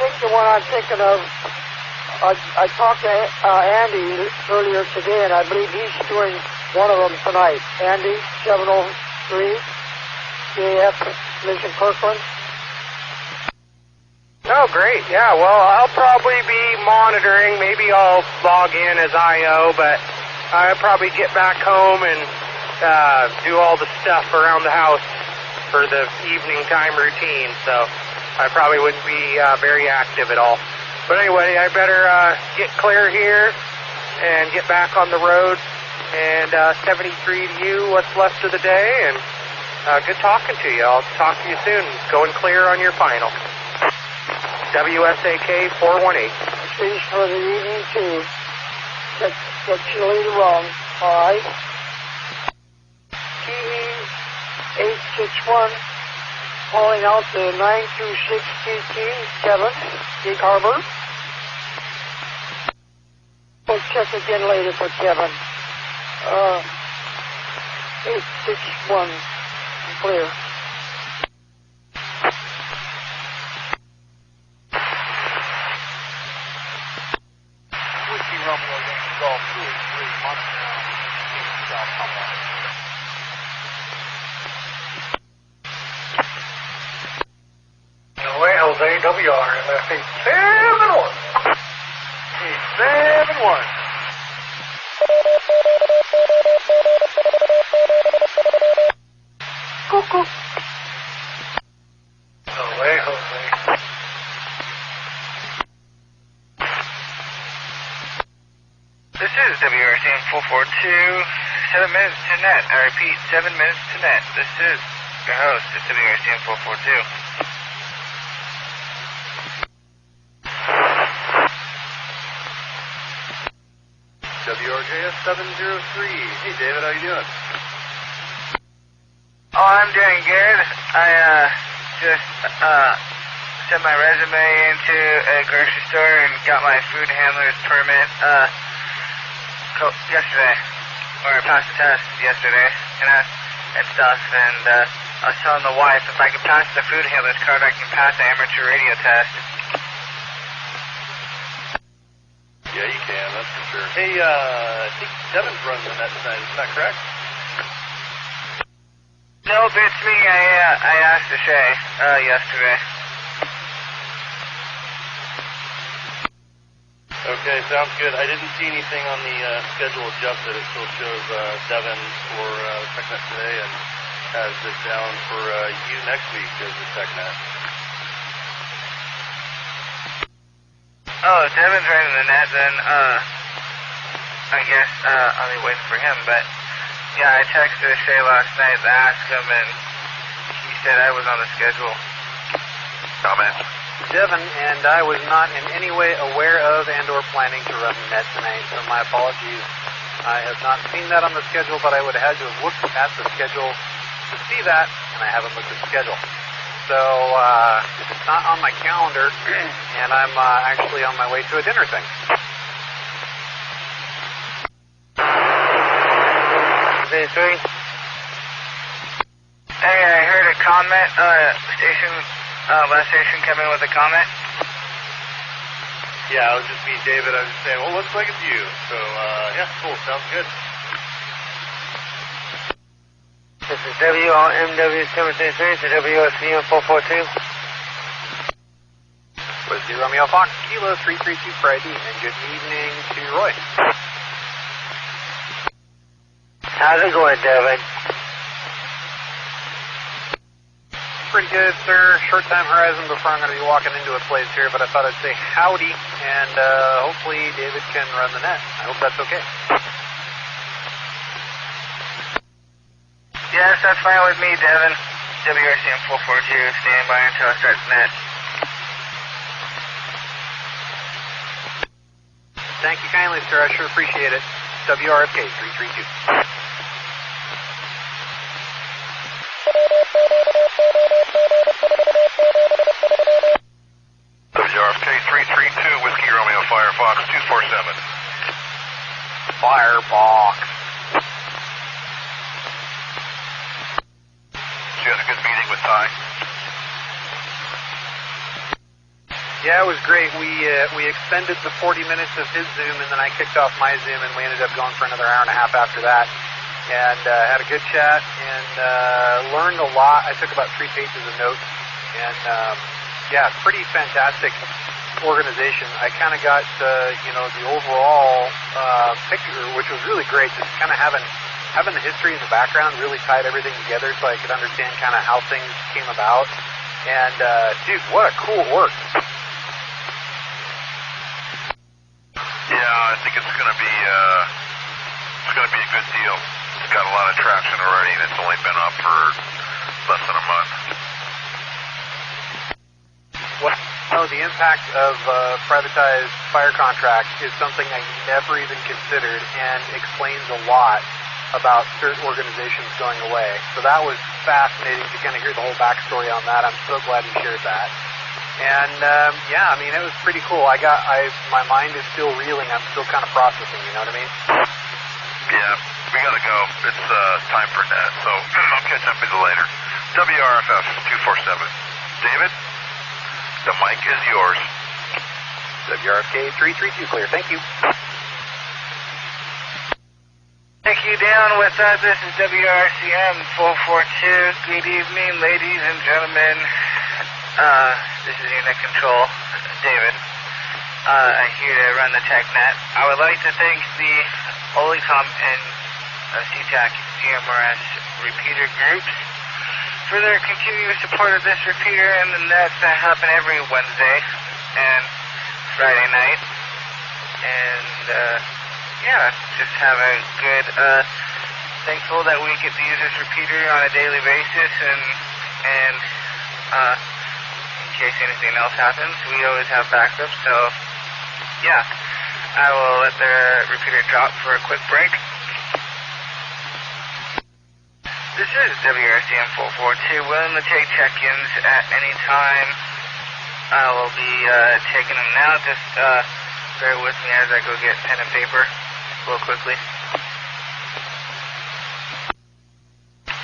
think the one I'm thinking of, I talked to Andy earlier today, and I believe he's doing one of them tonight. Andy, 703, KF, lives in Kirkland. Oh, great. Yeah, well, I'll probably be monitoring. Maybe I'll log in as IO, but I'll probably get back home and do all the stuff around the house for the evening time routine, so I probably wouldn't be very active at all. But anyway, I better get clear here and get back on the road. And 73 to you, what's left of the day, and good talking to you. I'll talk to you soon. Going clear on your final. WSAK 418. Please for the evening too. Get you later on. All right. TE 861 calling out the 926 TT, Kevin, Gig Harbor. We'll check again later for Kevin. 861, clear. Whiskey Romeo Yankee Golf 283, monitoring South Colorado. AWR, MFA 7-1. 7-1. Cuckoo. This is WRCM 442, 7 minutes to net. I repeat, 7 minutes to net. This is your host at WRCM 442. WRJS 703. Hey, David, how you doing? Oh, I'm doing good. I just sent my resume into a grocery store and got my food handler's permit yesterday, or I passed the test yesterday, and stuff. And I was telling the wife if I could pass the food handler's card, I can pass the amateur radio test. Yeah, you can, that's for sure. Hey, I think Devin's running the net tonight, is that correct? Nope, it's me. I asked to say yesterday. Okay, sounds good. I didn't see anything on the schedule adjusted. It still shows Devin for TechNet today and has it down for you next week as the TechNet. Oh, if Devin's running the net, then I guess I'll be waiting for him. But yeah, I texted Shay last night to ask him, and he said I was on the schedule. Comments? Devin and I was not in any way aware of and or planning to run the net tonight, so my apologies. I have not seen that on the schedule, but I would have had to have looked at the schedule to see that, and I haven't looked at the schedule. So it's not on my calendar, and I'm actually on my way to a dinner thing. Hey, I heard a comment, last station come in with a comment. Yeah, it was just me, David. I was just saying, well, looks like it's you. So, yeah, cool. Sounds good. This is WRMW 733 to WRCM 442. Whiskey Romeo Fox, Kilo 332 for ID, and good evening to Roy. How's it going, Devin? Pretty good, sir. Short time horizon before I'm going to be walking into a place here, but I thought I'd say howdy, and hopefully David can run the net. I hope that's okay. Yes, that's fine with me, Devin. WRCM 442, stand by until I start the net. Thank you kindly, sir. I sure appreciate it. WRFK 332. WRFK 332, Whiskey Romeo Firefox 247. Firefox. So you had a good meeting with Ty? Yeah, it was great. We extended the 40 minutes of his Zoom, and then I kicked off my Zoom, and we ended up going for another hour and a half after that. And had a good chat and learned a lot. I took about 3 pages of notes, and yeah, pretty fantastic organization. I kind of got the overall picture, which was really great. Just kind of having the history in the background really tied everything together, so I could understand kind of how things came about. And dude, what a cool org! Yeah, I think it's going to be a good deal. It's got a lot of traction already, and it's only been up for less than a month. Well, the impact of privatized fire contracts is something I never even considered, and explains a lot about certain organizations going away. So that was fascinating to kind of hear the whole backstory on that. I'm so glad you shared that. And yeah, I mean, it was pretty cool. My mind is still reeling. I'm still kind of processing. You know what I mean? Yeah, we gotta go. It's time for net, so I'll catch up with you later. WRFF 247. David, the mic is yours. WRFK 332 clear. Thank you. Thank you, down with that. This is WRCM 442. Good evening, ladies and gentlemen. This is Unit Control, David. I'm here to run the TechNet. I would like to thank the Olicom and CTAC GMRS Repeater groups for their continuous support of this repeater and the nets that happen every Wednesday and Friday night. And, yeah, just have a good, thankful that we get to use this repeater on a daily basis, and in case anything else happens, we always have backups, so, yeah, I will let the repeater drop for a quick break. This is WRCM 442, willing to take check-ins at any time. I will be taking them now, just bear with me as I go get pen and paper real quickly.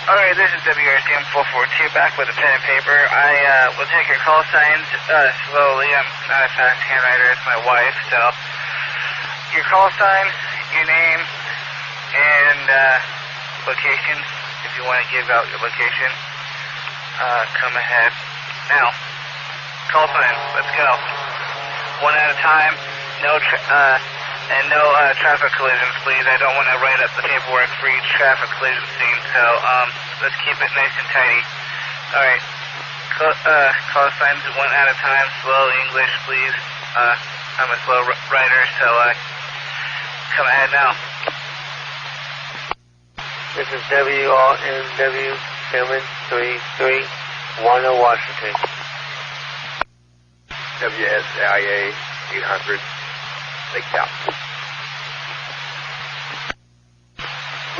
Alright, this is WRCM 442 back with a pen and paper. I will take your call signs slowly. I'm not a fast handwriter, it's my wife, so your call sign, your name, and location. If you want to give out your location, come ahead. Now, call sign, let's go. One at a time, no traffic collisions, please. I don't want to write up the paperwork for each traffic collision scene, so let's keep it nice and tidy. Alright, call signs one at a time, slow English, please. I'm a slow writer, so come ahead now. This is WRNW 73310 Washington. WSIA 800, Lake Cal.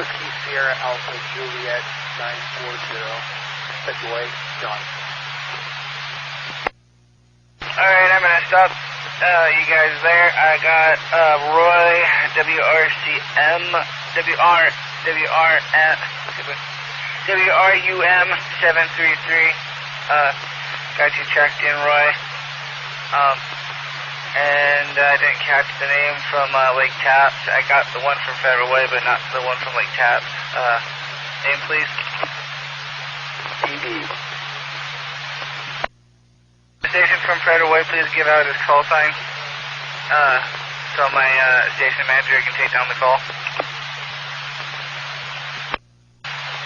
Whiskey Sierra Alpha Juliet 940, February, John. Alright, I'm going to stop you guys there. I got Roy, WRUM 733. Got you checked in, Roy. And I didn't catch the name from Lake Taps. I got the one from Federal Way, but not the one from Lake Taps. Name, please. TV. Station from Federal Way, please give out his call sign. So my station manager can take down the call.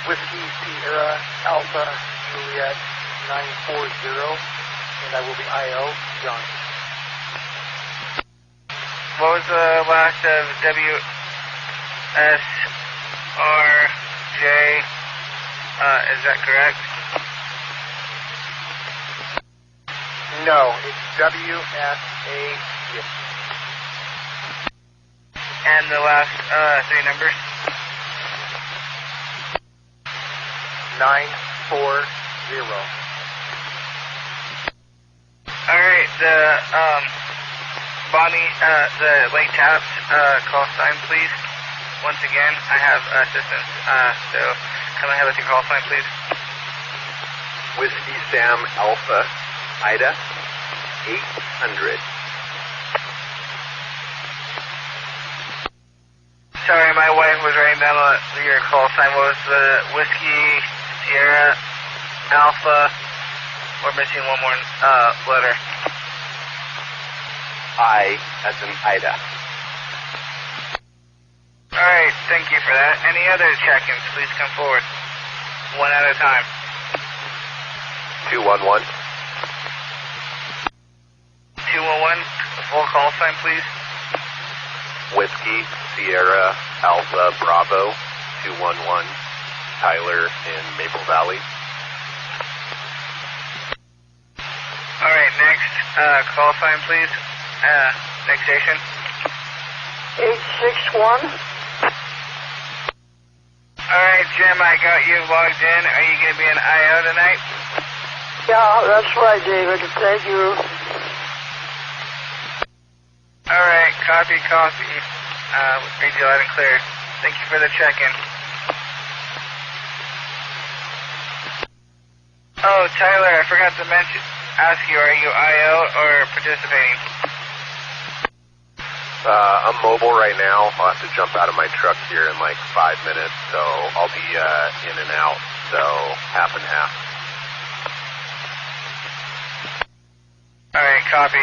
Whiskey Sierra Alpha Juliet 940, and I will be IO, John. What was the last of WSRJ? Is that correct? No, it's WSA. And the last three numbers? 940. Alright, the Bonnie, the Lake Taps call sign, please. Once again, I have assistance, so come ahead with your call sign, please. Whiskey Sam Alpha Ida 800. Sorry, my wife was writing down your call sign. What was the Whiskey Sierra Alpha? We're missing one more letter. I as in Ida. Alright, thank you for that. Any other check-ins, please come forward. One at a time. 211. 211, full call sign, please. Whiskey Sierra Alpha Bravo 211, Tyler in Maple Valley. Alright, next call sign, please. Next station. 861. Alright, Jim, I got you logged in. Are you going to be in IO tonight? Yeah, that's right, David. Thank you. Alright, copy. Read you loud and clear. Thank you for the check-in. Oh, Tyler, I forgot to ask you, are you IO or participating? I'm mobile right now. I'll have to jump out of my truck here in like 5 minutes, so I'll be in and out, so half and half. Alright, copy.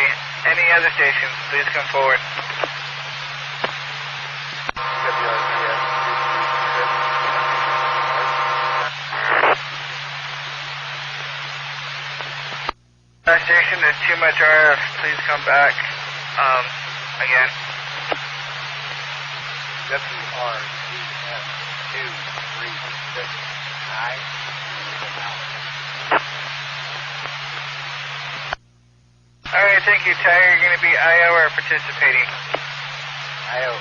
Any other stations, please come forward. Station, there's too much RF. Please come back. Again. WRCM236I. Alright, thank you, Tiger. You're going to be IO or participating? IO.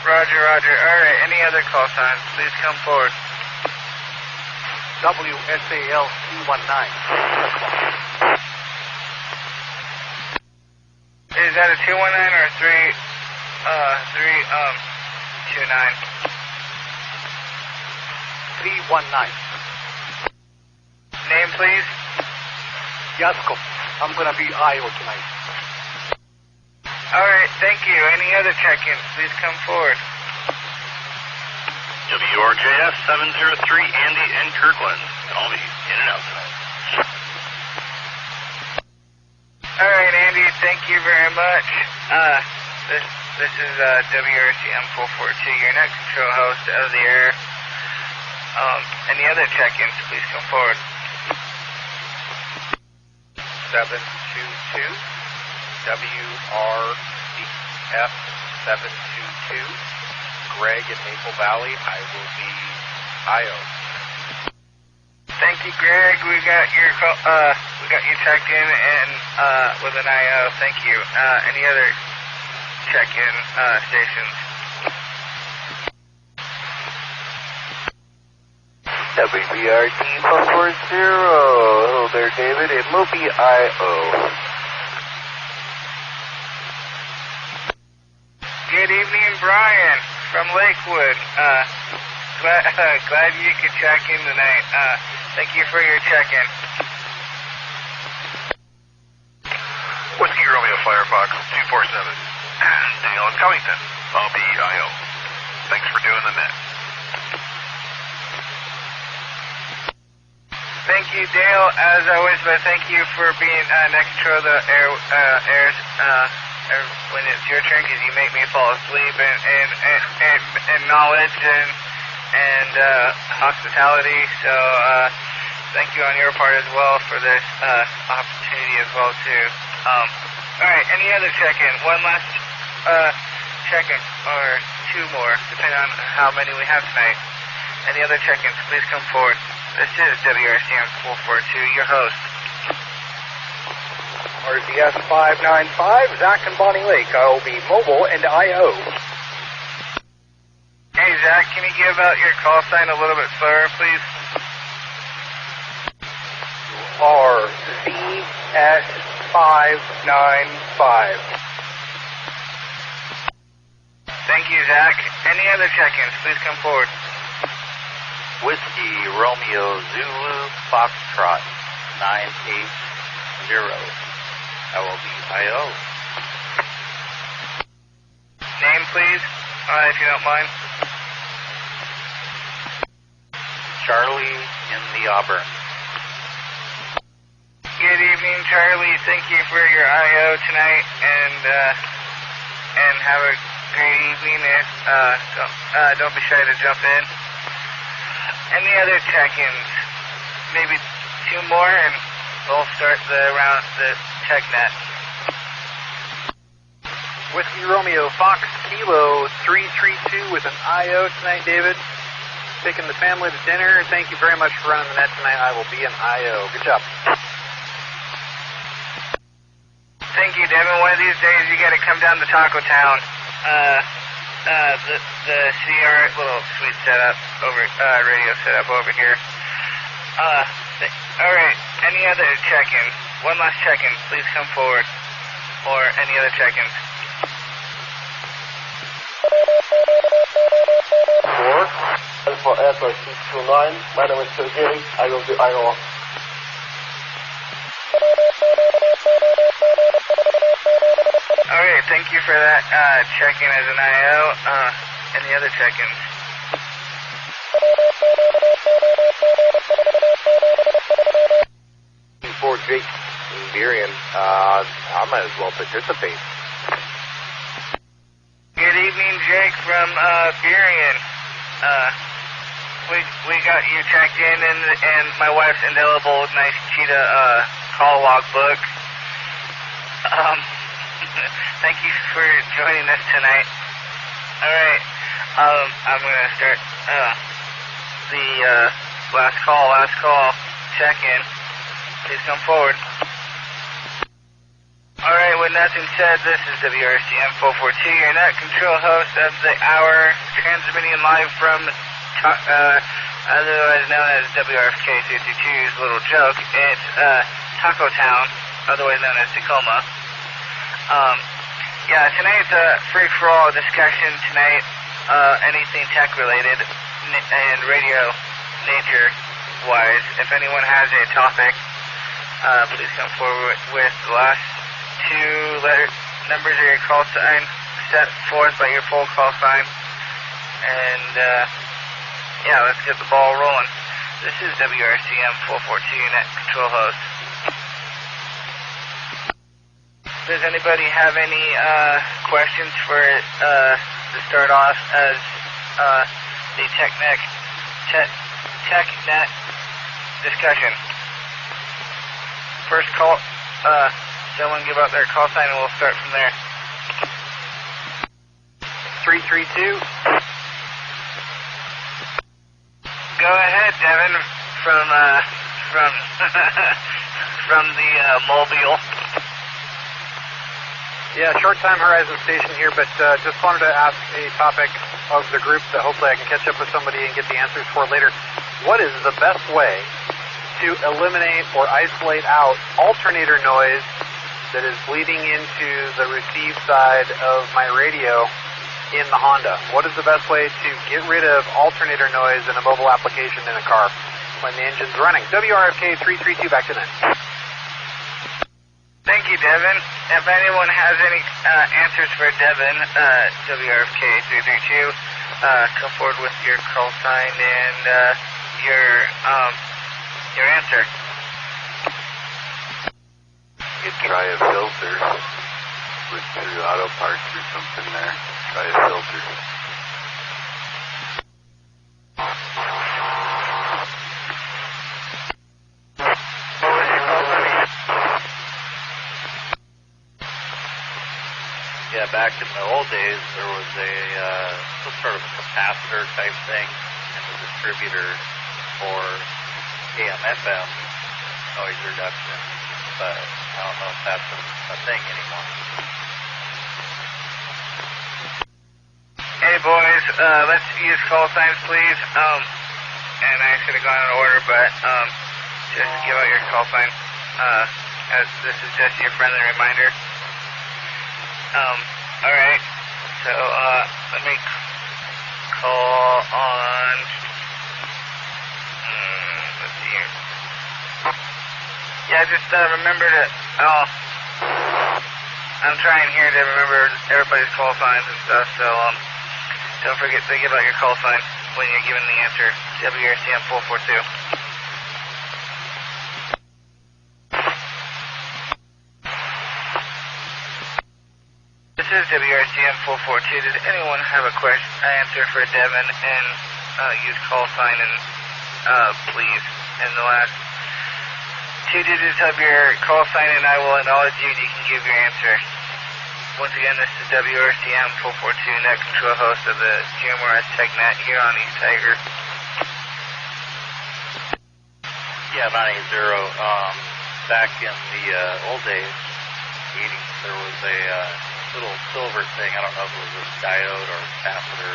Roger, roger. Alright, any other call signs? Please come forward. WSAL 219. Is that a 219 or a 329? Name, please? Yasko. I'm going to be IO tonight. Alright, thank you. Any other check-ins? Please come forward. WRJS 703, Andy and Kirkland. Call me in and out tonight. Alright, Andy, thank you very much. This is WRCM 442, your net control host of the air. Any other check-ins, please come forward. 722 WRCF 722 Greg in Maple Valley. I will be IO. Thank you, Greg. We got your checked in and with an IO. Thank you. Any other check-in stations? WBRT 440. Hello there, David. It will be IO. Good evening, Brian from Lakewood. Glad you could check in tonight. Thank you for your check-in. Whiskey Romeo Firefox 247. Dale in Covington. I'll be IO. Thanks for doing the net. Thank you, Dale. As always, but thank you for being net control of the airs when it's your turn, because you make me fall asleep and knowledge and hospitality. So thank you on your part as well for this opportunity as well too. All right, any other check-in? One last check-in or two more, depending on how many we have tonight. Any other check-ins? Please come forward. This is WRCM 442, your host. RZS 595, Zach and Bonnie Lake. I'll be mobile and IO. Hey, Zach, can you give out your call sign a little bit slower, please? RZS 595. Thank you, Zach. Any other check-ins? Please come forward. Whiskey Romeo Zulu Foxtrot 980. I will be IO. Name, please, if you don't mind. Charlie in the Auburn. Good evening, Charlie. Thank you for your IO tonight, and have a great evening. Don't be shy to jump in. Any other check-ins? Maybe two more, and we'll start the check net. Whiskey Romeo Fox Kilo 332 with an IO tonight, David. Taking the family to dinner. Thank you very much for running the net tonight. I will be an IO. Good job. Thank you, Devin. One of these days you got to come down to Taco Town. The CR little suite setup over radio setup over here. All right. Any other check-ins? One last check-in. Please come forward. Or any other check-ins? 4. For Airport 629. My name is Sergey. I will be IO. All right. Thank you for that check-in as an IO. Any other check-ins? For Jake and Berian, I might as well participate. Good evening, Jake from Berian. we got you checked in and my wife's indelible nice cheetah call log book. Thank you for joining us tonight. All right, I'm gonna start the last call check-in. Please come forward. All right, with nothing said, this is WRCM 442, your net control host of the hour, transmitting live from, otherwise known as WRFK 222's Little Joke. It's Taco Town, otherwise known as Tacoma. Yeah, tonight's a free-for-all discussion tonight, anything tech-related and radio nature-wise. If anyone has a topic, please come forward with the last two numbers of your call sign set forth by your full call sign. And, yeah, let's get the ball rolling. This is WRCM 442 net control host. Does anybody have any questions for to start off as the TechNet discussion? First call, someone give out their call sign and we'll start from there. 332. Go ahead, Devin, from from the Mobile. Yeah, short time horizon station here, but just wanted to ask a topic of the group that hopefully I can catch up with somebody and get the answers for later. What is the best way to eliminate or isolate out alternator noise that is bleeding into the receive side of my radio in the Honda? What is the best way to get rid of alternator noise in a mobile application in a car when the engine's running? WRFK 332, back to then. Thank you, Devin. If anyone has any answers for Devin, WRFK 332, come forward with your call sign and your answer. You could try a filter with through auto parts or something there. Try a filter. Yeah, back in the old days, there was some sort of capacitor type thing in the distributor for AM/FM noise reduction, but I don't know if that's a thing anymore. Hey boys, let's use call signs, please. And I should have gone in order, but just give out your call sign. As this is just your friendly reminder. Alright, so, let me call on, let's see here. Yeah, just, remember to, I'm trying here to remember everybody's call signs and stuff, so, don't forget to give out your call sign when you're giving the answer. WRCM 442. This is WRCM 442. Does anyone have a answer for Devin? And use call sign and please. And the last two digits of your call sign, and I will acknowledge you, and you can give your answer. Once again, this is WRCM 442, net control host of the GMRS TechNet here on East Tiger. Yeah, 980. Back in the old days, 80s, there was a little silver thing. I don't know if it was a diode or a capacitor.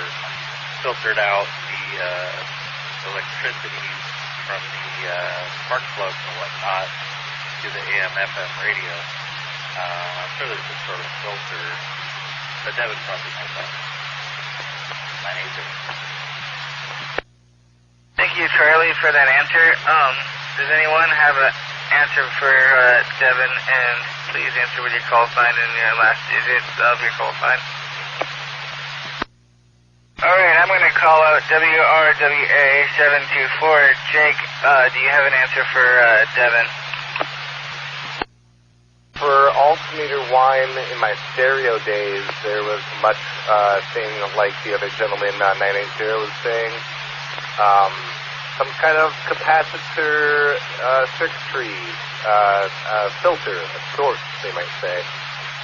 Filtered out the electricity from the spark plugs and whatnot to the AM/FM radio. I'm sure there's some sort of filter, but that would probably know that. 980. Thank you, Charlie, for that answer. Does anyone have an answer for Devin? And please answer with your call sign and your last digits of your call sign. All right, I'm going to call out WRWA724. Jake, do you have an answer for Devin? For alternator whine in my stereo days, there was much thing like the other gentleman, 980, was saying. some kind of capacitor circuitry filter of sorts, they might say.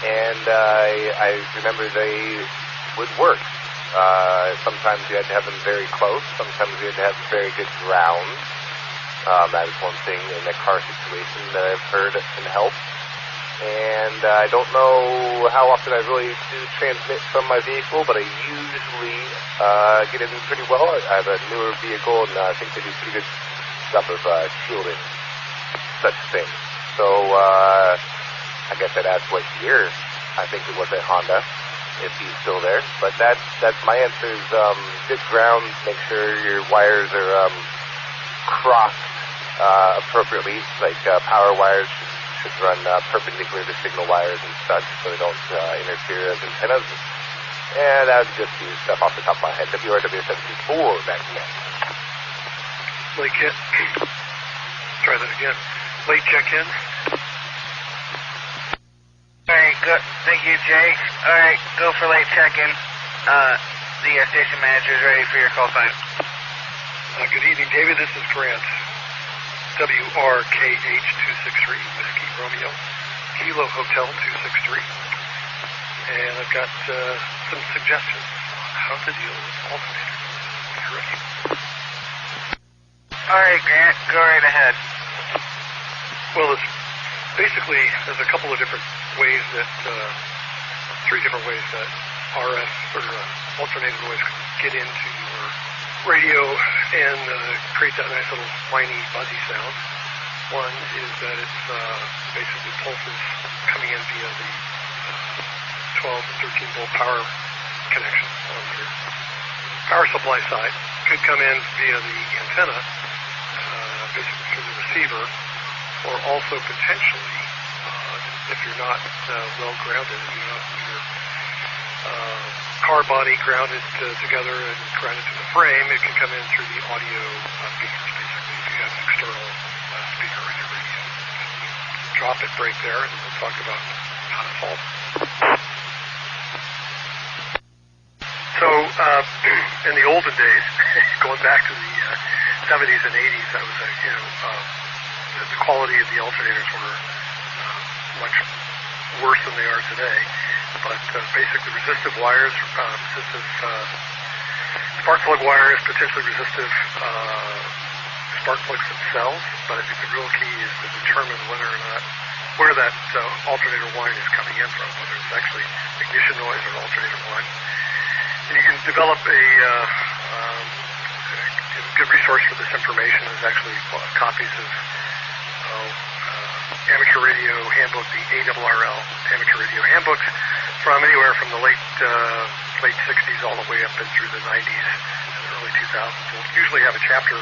And I remember they would work. Sometimes you had to have them very close. Sometimes you had to have very good ground. That is one thing in a car situation that I've heard can help. And I don't know how often I really do transmit from my vehicle, but I usually get in pretty well. I have a newer vehicle, and I think they do pretty good stuff of shielding such things. So I guess I'd ask what year. I think it was a Honda, if he's still there. But that's my answer is good ground. Make sure your wires are crossed appropriately, like power wires should run perpendicular to signal wires and such, so they don't interfere with antennas. And that would just be stuff off the top of my head. WRW74 back again. Late kit. Try that again. Late check-in. All right, good. Thank you, Jake. All right, go for late check-in. The station manager is ready for your call sign. Good evening, David. This is Grant. WRKH263, Whiskey Romeo, Kilo Hotel 263. And I've got some suggestions on how to deal with alternators. You're ready. All right, Grant, go right ahead. Well, it's basically, there's a couple of different ways that, three different ways that RF or alternating noise can get into your radio and create that nice little whiny, buzzy sound. One is that it's basically pulses coming in via the 12 and 13 volt power connection on your power supply side. Could come in via the antenna, basically through the receiver, or also potentially, if you're not well grounded, if you're not your car body grounded together and grounded to the frame, it can come in through the audio speakers, basically, if you have an external speaker in your radio. Drop it, break there, and we'll talk about how to solve it. So, in the olden days, going back to the 70s and 80s, that was the quality of the alternators were much worse than they are today. But basically resistive wires, resistive spark plug wires, potentially resistive spark plugs themselves. But I think the real key is to determine whether or not where that alternator whine is coming in from, whether it's actually ignition noise or alternator whine. And you can develop a good resource for this information is actually copies of amateur radio handbook, the ARRL amateur radio handbooks, from anywhere from the late 60s all the way up and through the 90s and the early 2000s. We'll usually have a chapter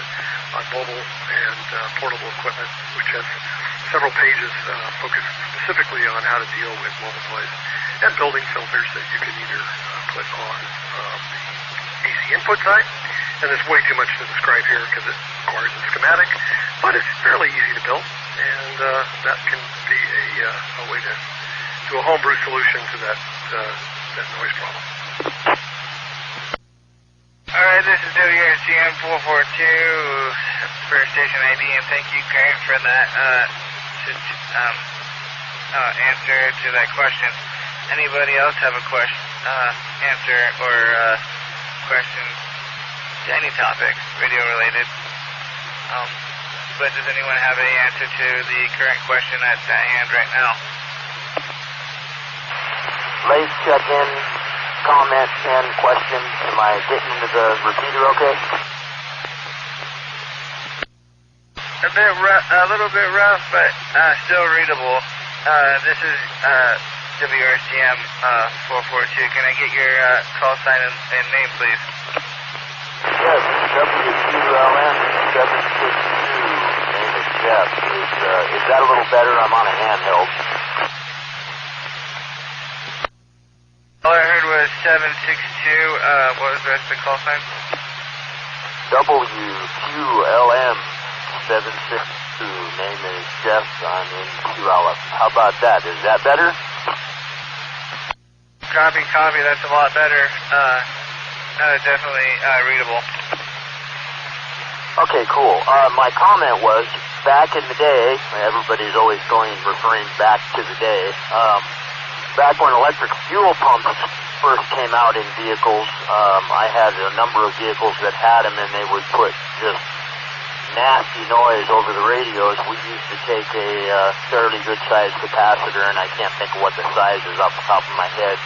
on mobile and portable equipment, which has several pages focused specifically on how to deal with mobile noise and building filters that you can either put on the AC input side. And there's way too much to describe here because it requires a schematic, but it's fairly easy to build, and that can be a way to do a homebrew solution to that noise problem. All right, this is WRCM 442 for station ID, and thank you, Grant, for that answer to that question. Anybody else have a question, answer, or question to any topic, radio related? But does anyone have any answer to the current question at hand right now? Late check-in, comments and questions. Am I getting into the repeater okay? A little bit rough, but still readable. This is WRCM 442. Can I get your call sign and name, please? Yes, WQLM 762. Name is Jeff. Is that a little better? I'm on a handheld. All I heard was 762. What was the rest of the call sign? WQLM 762. Name is Jeff. I'm in QLF. How about that? Is that better? Copy. That's a lot better. Definitely readable. Okay, cool. My comment was, back in the day, everybody's always referring back to the day, back when electric fuel pumps first came out in vehicles, I had a number of vehicles that had them, and they would put just nasty noise over the radios. We used to take a fairly good-sized capacitor, and I can't think of what the size is off the top of my head,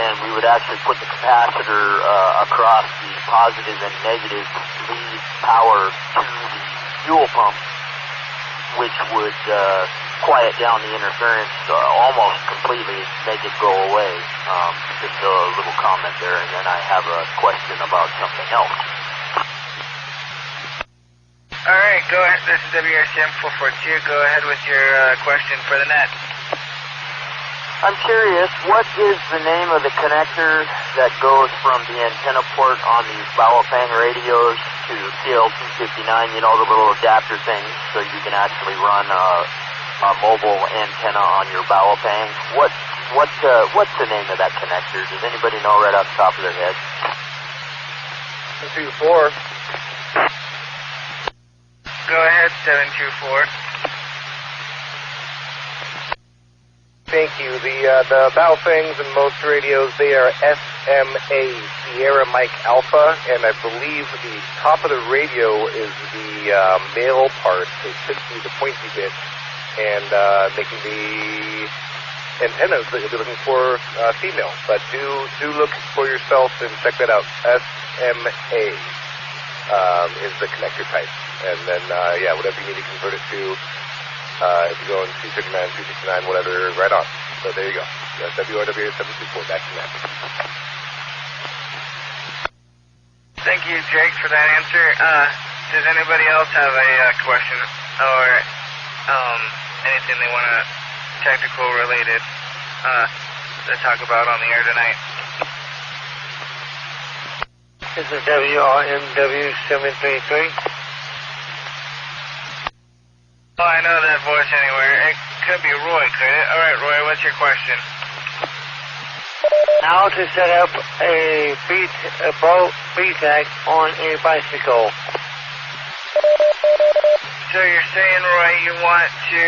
and we would actually put the capacitor across the positive and negative lead power to the fuel pump, which would quiet down the interference almost completely, make it go away. Just a little comment there, and then I have a question about something else. All right, go ahead. This is WRCM 442. Go ahead with your question for the net. I'm curious, what is the name of the connector that goes from the antenna port on these Baofeng radios to CL259, you know, the little adapter things, so you can actually run a mobile antenna on your Baofeng? What's the name of that connector? Does anybody know right off the top of their head? 724. Go ahead, 724. Thank you. The Baofengs and most radios, they are SMA, Sierra Mike Alpha, and I believe the top of the radio is the male part. It should be the pointy bit, and making the antennas that you'll be looking for female. But do look for yourself and check that out. SMA is the connector type, and then yeah, whatever you need to convert it to. If you go in 239, 269, whatever, right on. So there you go. WRW 724, back to that. Thank you, Jake, for that answer. Does anybody else have a question or anything they want to technical related to talk about on the air tonight? This is WRMW 733. Oh, I know that voice anywhere. It could be Roy, could it? All right, Roy, what's your question? How to set up a boat VTAC on a bicycle. So you're saying, Roy, you want to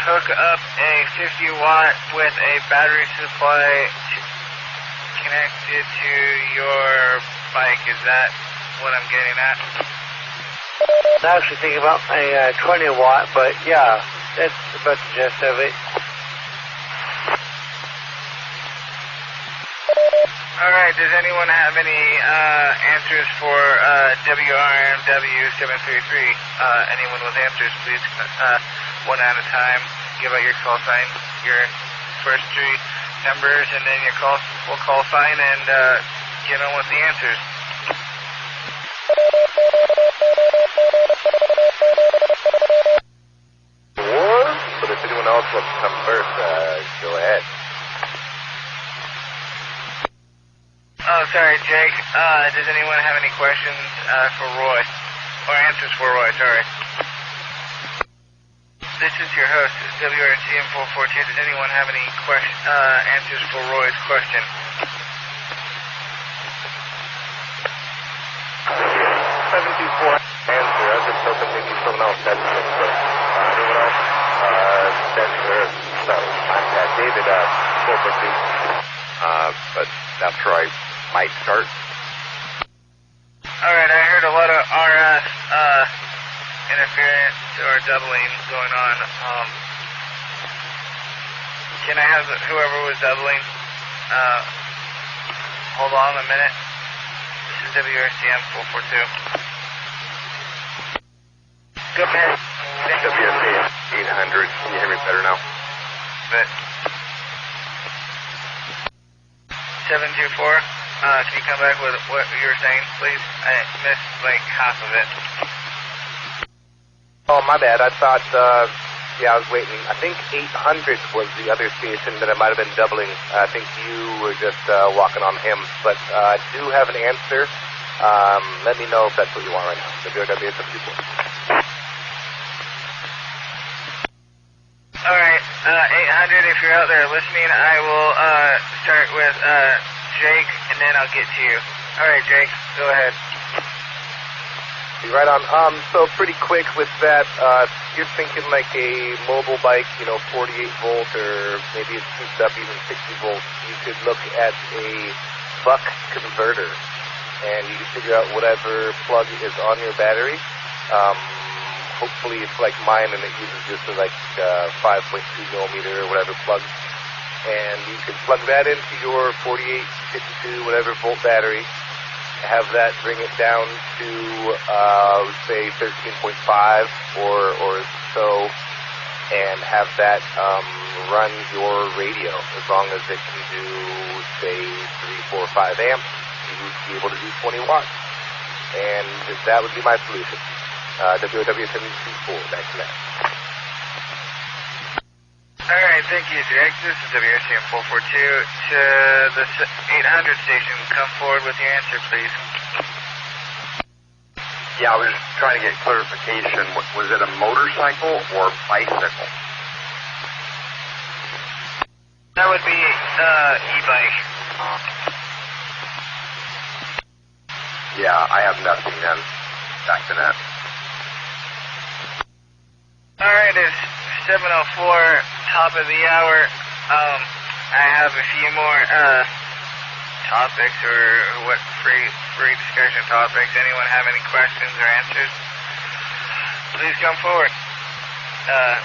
hook up a 50 watt with a battery supply connected to your bike. Is that what I'm getting at? I was actually thinking about a 20 watt, but yeah, that's about the gist of it. All right, does anyone have any answers for WRMW 733? Anyone with answers, please, one at a time. Give out your call sign, your first three numbers, and then your call sign, and get on with the answers. But if anyone else wants to come first, go ahead. Oh, sorry, Jake. Does anyone have any questions for Roy? Or answers for Roy, sorry. This is your host, WRCM 442. Does anyone have any answers for Roy's question? Answer. I was just hoping maybe someone else had something first. Anyone else? David, 442. But after I might start. All right, I heard a lot of RF interference or doubling going on. Can I have whoever was doubling? Hold on a minute. This is WRCM 442. Go ahead. WRCM 800. Can you hear me better now? But 724. Can you come back with what you were saying, please? I missed like half of it. Oh, my bad. I thought, yeah, I was waiting. I think 800 was the other station that I might have been doubling. I think you were just walking on him. But I do have an answer. Let me know if that's what you want right now. WRW 724. All right, 800, if you're out there listening, I will start with Jake, and then I'll get to you. All right, Jake, go ahead. Right on. So pretty quick with that, you're thinking like a mobile bike, 48 volt, or maybe it's souped up even 60 volts. You could look at a buck converter, and you can figure out whatever plug is on your battery. Hopefully it's like mine, and it uses just a 5.2 millimeter or whatever plug. And you can plug that into your 48, 52, whatever volt battery. Have that bring it down to, say, 13.5 or so, and have that run your radio. As long as it can do, say, 3, 4, 5 amps, you would be able to do 20 watts. And that would be my solution. WOW724, back to that. All right, thank you, Jake. This is WRCM 442 to the 800 station. Come forward with your answer, please. Yeah, I was just trying to get clarification. Was it a motorcycle or bicycle? That would be e-bike. Yeah, I have nothing then. Back to that. All right, it's 7:04. Top of the hour. I have a few more topics or what free discussion topics. Anyone have any questions or answers? Please come forward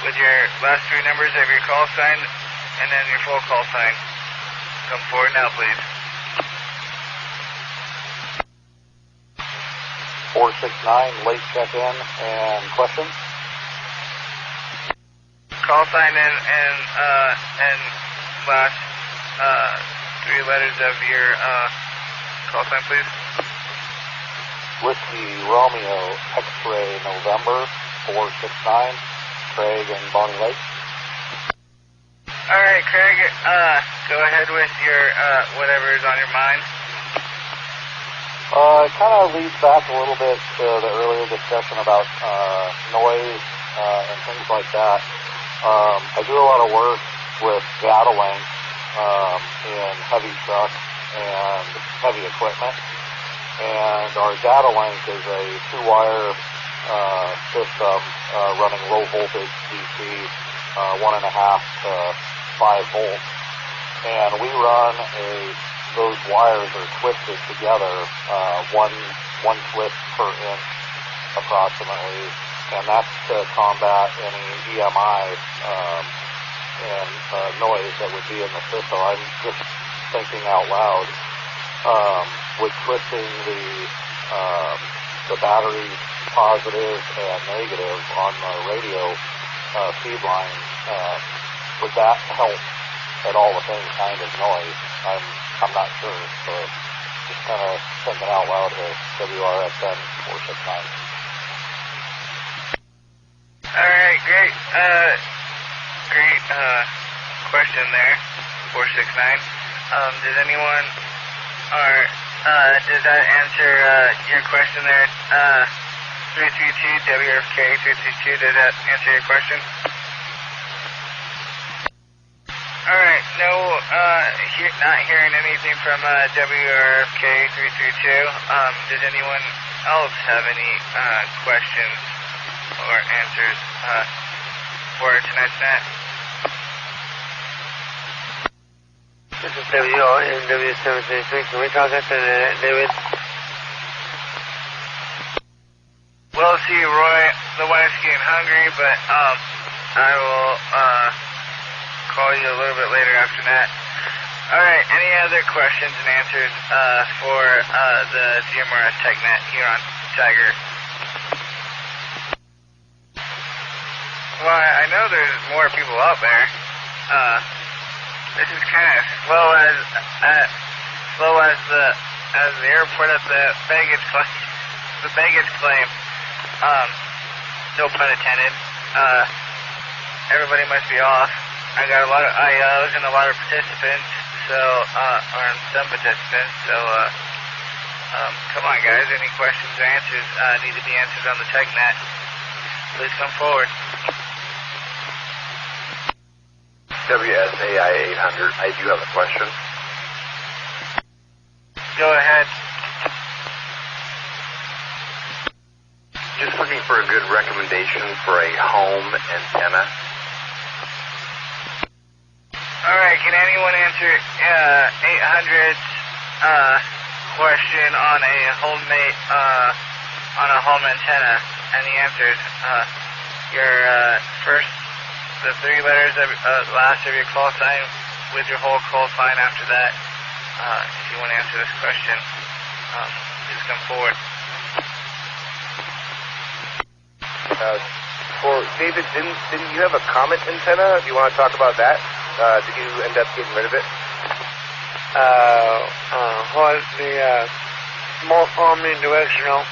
with your last 3 numbers of your call sign and then your full call sign. Come forward now, please. 469, late check-in and question. Call sign and last 3 letters of your call sign, please. Whiskey Romeo X-ray November 469, Craig and Bonnie Lake. All right, Craig. Go ahead with your whatever is on your mind. It kind of leads back a little bit to the earlier discussion about noise and things like that. I do a lot of work with data link in heavy trucks and heavy equipment, and our data link is a 2-wire system running low voltage DC, 1.5 to 5 volts, and we run those wires are twisted together, one twist per inch approximately, and that's to combat any EMI and noise that would be in the system. I'm just thinking out loud, with twisting the battery positive and negative on the radio feed line, would that help at all with any kind of noise? I'm not sure, so just kind of thinking out loud here. WRSN 469. All right, great. Great question there, 469. Does anyone, or does that answer your question there? 332 WFK 332. Does that answer your question? All right. No, not hearing anything from WRFK 332. Does anyone else have any questions or answers for tonight's net? This is WRNW733. Can we contact David? Well, see, Roy, the wife's getting hungry, but I will call you a little bit later after that. All right, any other questions and answers for the GMRS TechNet here on Tiger? Well, I know there's more people out there. This is kind of slow as the airport at the baggage claim. No pun intended. Everybody must be off. I got a lot of IOs and a lot of participants, or some participants, so come on guys, any questions or answers need to be answered on the TechNet. Please come forward. WSAI 800, I do have a question. Go ahead. Just looking for a good recommendation for a home antenna. All right, can anyone answer 800's question on a home antenna? And the answer is your first, the 3 letters of last of your call sign with your whole call sign after that. If you want to answer this question, just come forward. For David, didn't you have a Comet antenna? Do you want to talk about that? Did you end up getting rid of it? Was the more omnidirectional,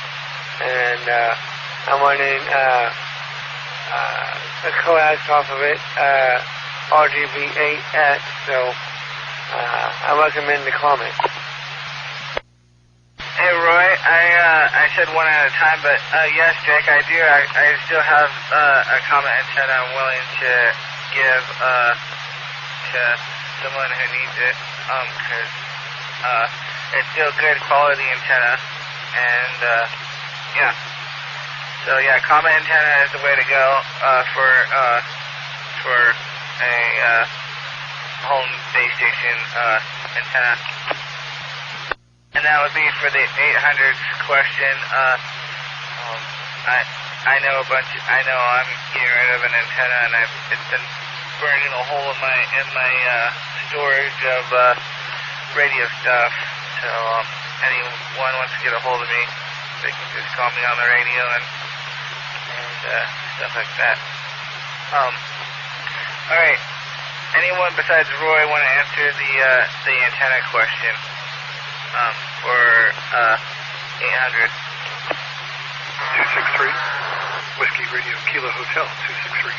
and I'm running a coax off of it, RGB8X, so I recommend the Comet. Hey Roy, I said one at a time, but yes, Jake, I do. I still have a Comet antenna I'm willing to give to someone who needs it, because it's still good quality antenna, and yeah. So yeah, Comet antenna is the way to go for a home base station antenna. And that would be for the 800 question. I know I know I'm getting rid of an antenna, and it's been burning a hole in my storage of radio stuff. So anyone wants to get a hold of me, they can just call me on the radio and stuff like that. All right. Anyone besides Roy want to answer the antenna question? For 800. 263, Whiskey Radio Kilo Hotel, 263.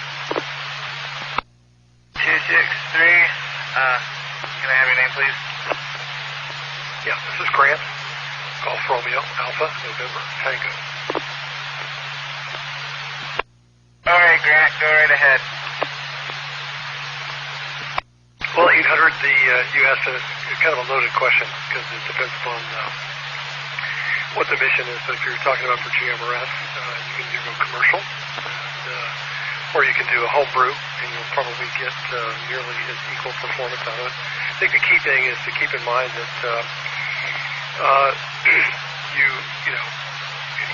263, can I have your name, please? Yeah, this is Grant. Golf Romeo, Alpha, November, Tango. All right, Grant, go right ahead. Well, 800, you asked kind of a loaded question, because it depends upon what the mission is. But if you're talking about for GMRS, you can do commercial, or you can do a home brew, and you'll probably get nearly as equal performance out of it. I think the key thing is to keep in mind that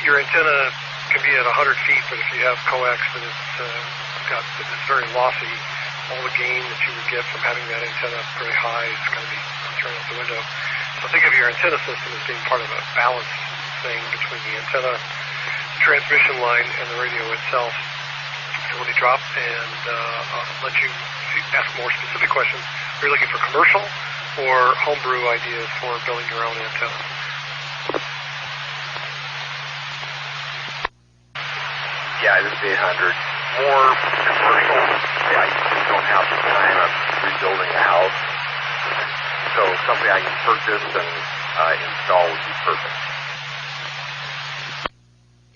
your antenna can be at 100 feet, but if you have coax that it's very lossy, all the gain that you would get from having that antenna very high is going to be thrown out the window. So think of your antenna system as being part of a balanced thing between the antenna, the transmission line, and the radio itself. So let me drop and let you ask more specific questions. Are you looking for commercial or homebrew ideas for building your own antenna? Yeah, this is 800. More commercial. I just don't have the time. I'm rebuilding a house. So something I can purchase and install would be perfect.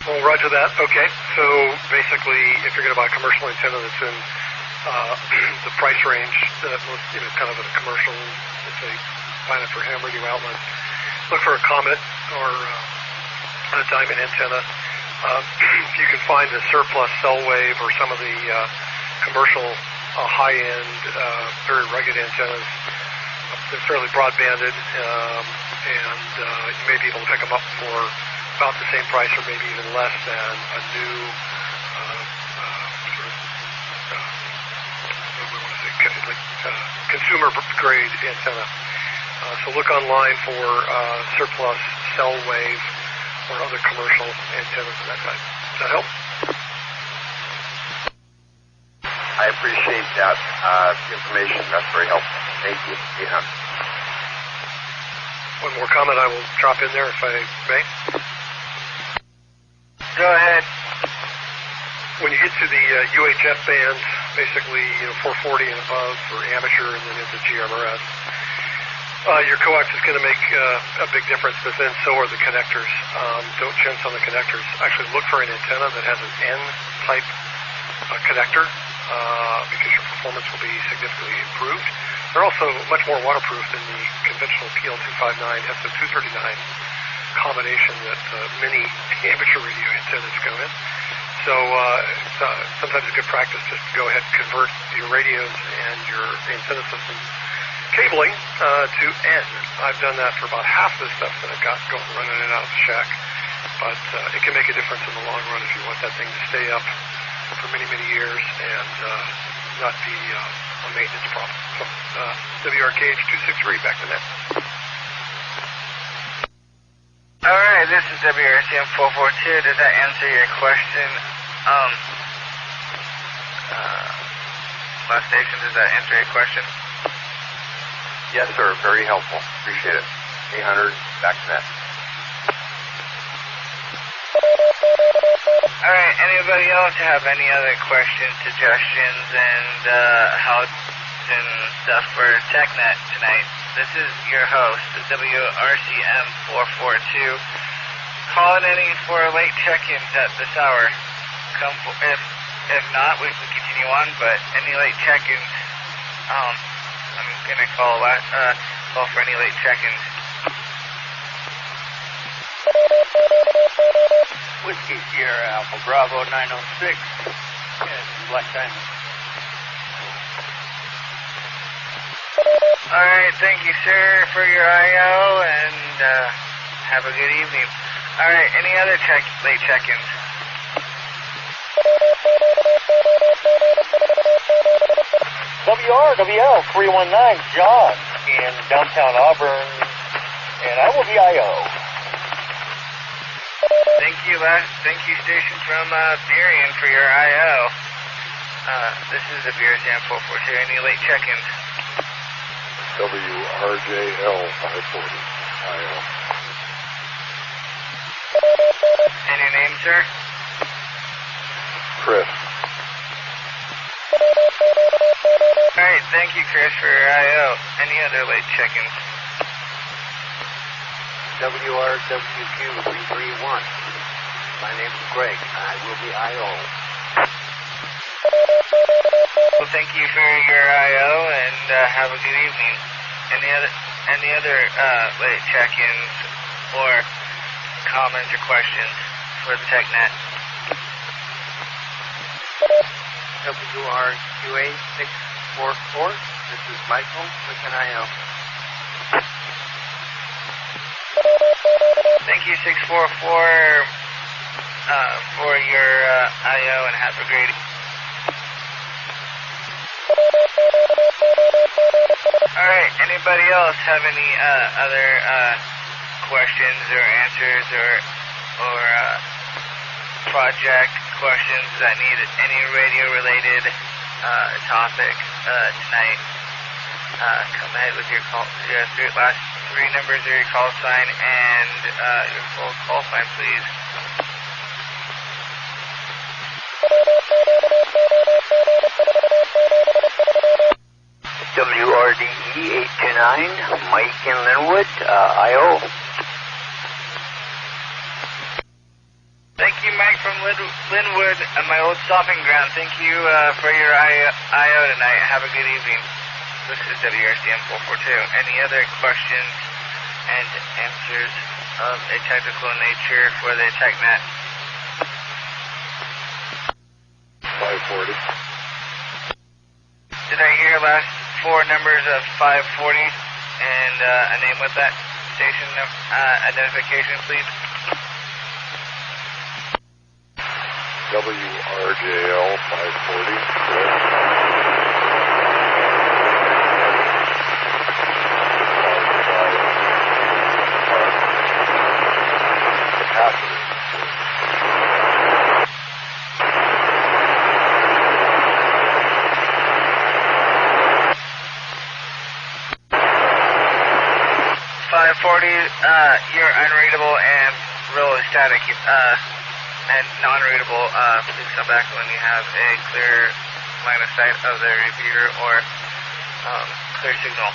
Well, roger that. Okay. So basically, if you're going to buy a commercial antenna that's in the price range, kind of a commercial, let's say, find it for ham radio outlets, look for a Comet or a Diamond antenna. If you can find a surplus cell wave or some of the commercial high-end, very rugged antennas, they're fairly broadbanded, and you may be able to pick them up for about the same price or maybe even less than a new consumer-grade antenna. So look online for surplus cell wave or other commercial antennas of that kind. Does that help? I appreciate that information. That's very helpful. Thank you. 800. One more comment I will drop in there if I may. Go ahead. When you get to the UHF bands, basically 440 and above for amateur and then into GMRS, your coax is going to make a big difference, but then so are the connectors. Don't chintz on the connectors. Actually look for an antenna that has an N-type connector because your performance will be significantly improved. They're also much more waterproof than the conventional PL259, SO239 combination that many amateur radio antennas go in. So sometimes it's good practice just to go ahead and convert your radios and your antenna system cabling to N. I've done that for about half the stuff that I've got going running in and out of the shack. But it can make a difference in the long run if you want that thing to stay up for many, many years and not be a maintenance problem. So WRKH 263, back to that. All right, this is WRCM 442. Does that answer your question? Last station, does that answer your question? Yes, sir. Very helpful. Appreciate it. 800, back to that. All right, anybody else have any other questions, suggestions, and how and stuff for TechNet tonight? This is your host, WRCM 442. Calling any for late check-ins at this hour. If not, we can continue on. But any late check-ins, I'm gonna call for any late check-ins. Whiskey Sierra Alpha Bravo 906 and Black Diamond. All right, thank you, sir, for your I.O. and have a good evening. All right, any other late check-ins? WRWL 319, John, in downtown Auburn, and I will be I.O. Thank you, station from Burien, for your I.O. This is the WRCM 442. Any late check-ins? WRJL 540, I.O. And your name, sir? Chris. All right, thank you, Chris, for your I.O. Any other late check-ins? WRWQ 331. My name is Greg. I will be I.O. Well, thank you for your I.O. and have a good evening. Any other late check-ins or comments or questions for the TechNet? WRQA 644. This is Michael with an I.O. Thank you, 644, for your I.O. and have a great evening. All right, anybody else have any other questions or answers or project questions that need any radio-related topic tonight? Come ahead with your call. Your last three numbers are your call sign and your full call sign, please. WRDE 829, Mike in Linwood, I.O. Thank you, Mike from Linwood, my old stomping ground. Thank you for your I.O. tonight. Have a good evening. This is WRCM 442. Any other questions and answers of a technical nature for the TechNet? 540. Did I hear last four numbers of 540 and a name with that station identification, please? WRJL 540. You're unreadable and real static and non-readable. Please come back when you have a clear line of sight of the repeater or clear signal.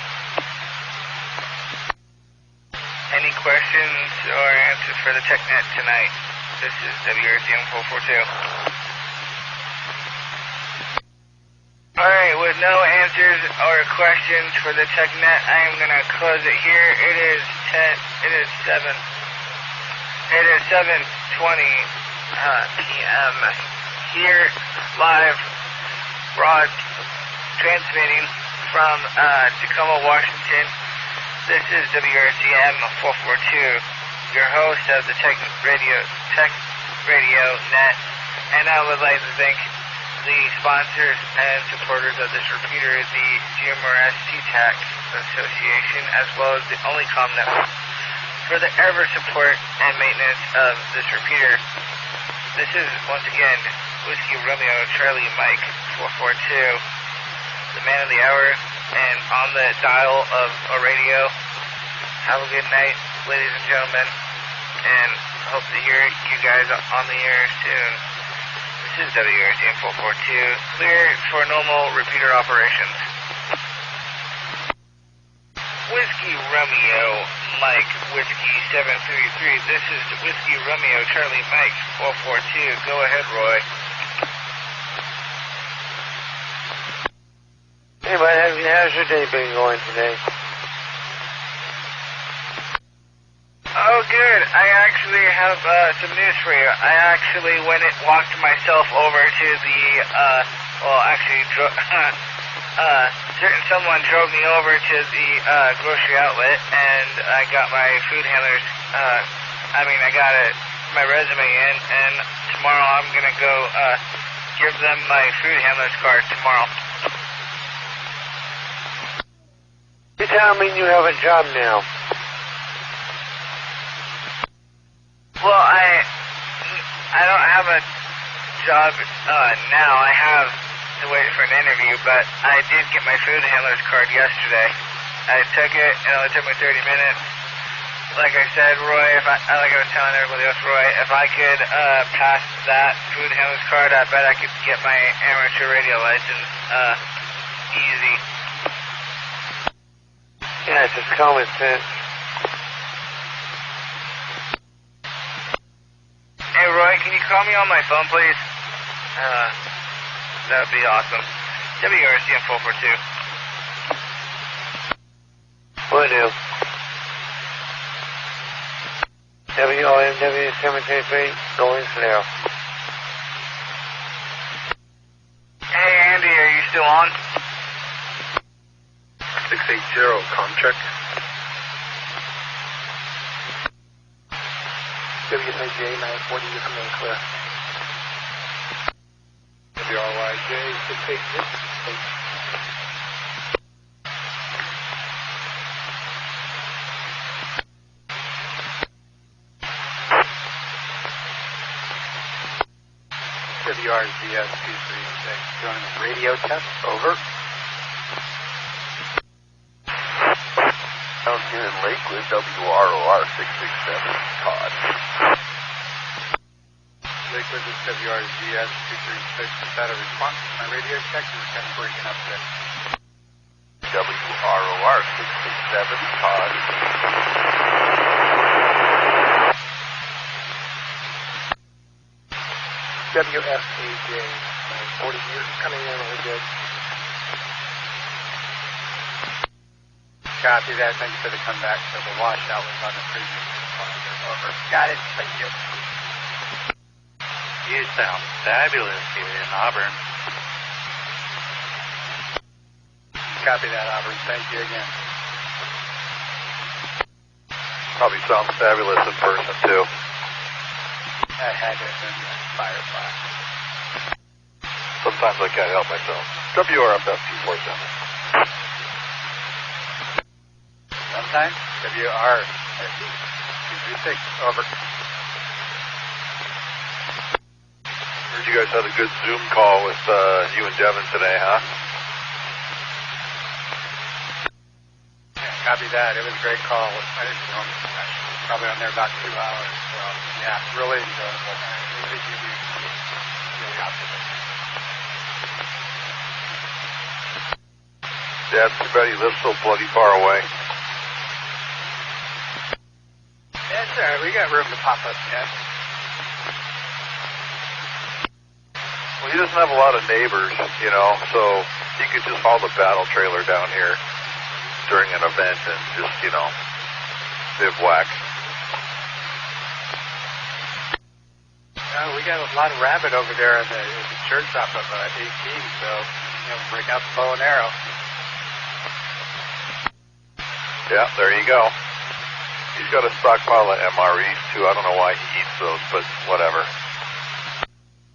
Any questions or answers for the TechNet tonight? This is WRCM 442. Alright, with no answers or questions for the TechNet, I am going to close it here. It is 7 It is 7:20 p.m. here, live, broad, transmitting from Tacoma, Washington. This is WRCM 442, your host of the Tech Radio Net, and I would like to thank the sponsors and supporters of this repeater, the GMRS TTAC Association, as well as the Onlycom Network, for the ever support and maintenance of this repeater. This is, once again, Whiskey Romeo Charlie Mike 442, the man of the hour, and on the dial of a radio. Have a good night, ladies and gentlemen, and hope to hear you guys on the air soon. This is WRCM 442, clear for normal repeater operations. Whiskey Romeo Mike Whiskey 733. This is Whiskey Romeo Charlie Mike 442. Go ahead, Roy. Hey, bud, how's your day been going today? Oh, good. I actually have some news for you. I actually walked myself over to the, someone drove me over to the grocery outlet, and I got my food handlers, I got my resume in, and tomorrow I'm going to go give them my food handler's card tomorrow. You tell me you have a job now. Well, I don't have a job now. I have to wait for an interview, but I did get my food handler's card yesterday. I took it, and it only took me 30 minutes. Like I said, Roy, like I was telling everybody else, Roy, if I could pass that food handler's card, I bet I could get my amateur radio license easy. Yeah, it's just common sense. Hey, Roy, can you call me on my phone, please? That would be awesome. WRCM 442. Will do. WOMW 733, going slow. Hey, Andy, are you still on? 680, contract. WSIJ 940, you're coming in clear. WRYJ 680. WRZS 236, running radio test, over. Down here in Lakewood, WROR 667, Todd. Lakewood, this is WRZS 236, is that a response to my radio check? You're kind of breaking up there. WROR 667, Todd. WSAJ 940, you're coming in really good. Copy that. Thank you for the comeback. So the washout was on the previous responder. Over. Got it. Thank you. You sound fabulous here in Auburn. Copy that, Auburn. Thank you again. Probably sounds fabulous in person, too. I had to have been Firefly. Sometimes I can't help myself. WRFF 247. Sometimes? WR 236, over. Heard you guys had a good Zoom call with you and Devin today, huh? Yeah, copy that. It was a great call. I didn't know. Probably on there about 2 hours. So, yeah, really enjoyable. Really give you really optimistic. Yeah, too bad he lives so bloody far away. That's all right. We got room to pop up yet. Well, he doesn't have a lot of neighbors, you know, so he could just haul the battle trailer down here during an event and just, you know, bivouac. We got a lot of rabbit over there at the church off of 18, so break out the bow and arrow. Yeah, there you go. He's got a stockpile of MREs too. I don't know why he eats those, but whatever.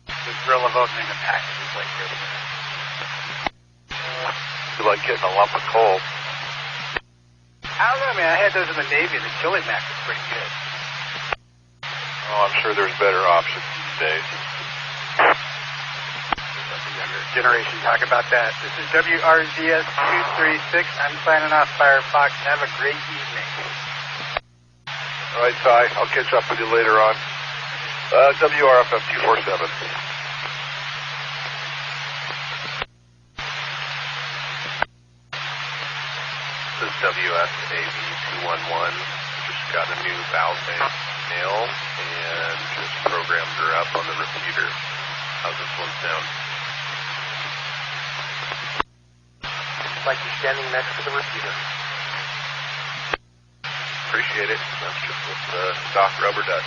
The thrill of opening a package is like this. It's like getting a lump of coal. I don't know, man. I had those in the Navy. The Chili Mac was pretty good. Oh, I'm sure there's better options these days. Let the younger generation talk about that. This is WRZS 236. I'm signing off, Firefox. Have a great evening. All right, Ty. I'll catch up with you later on. WRFF 247. This is WSAV 211. Just got a new valve mail and just programmed her up on the repeater. How's this one sound? It's like you're standing next to the repeater. Appreciate it. That's just with the stock rubber duck.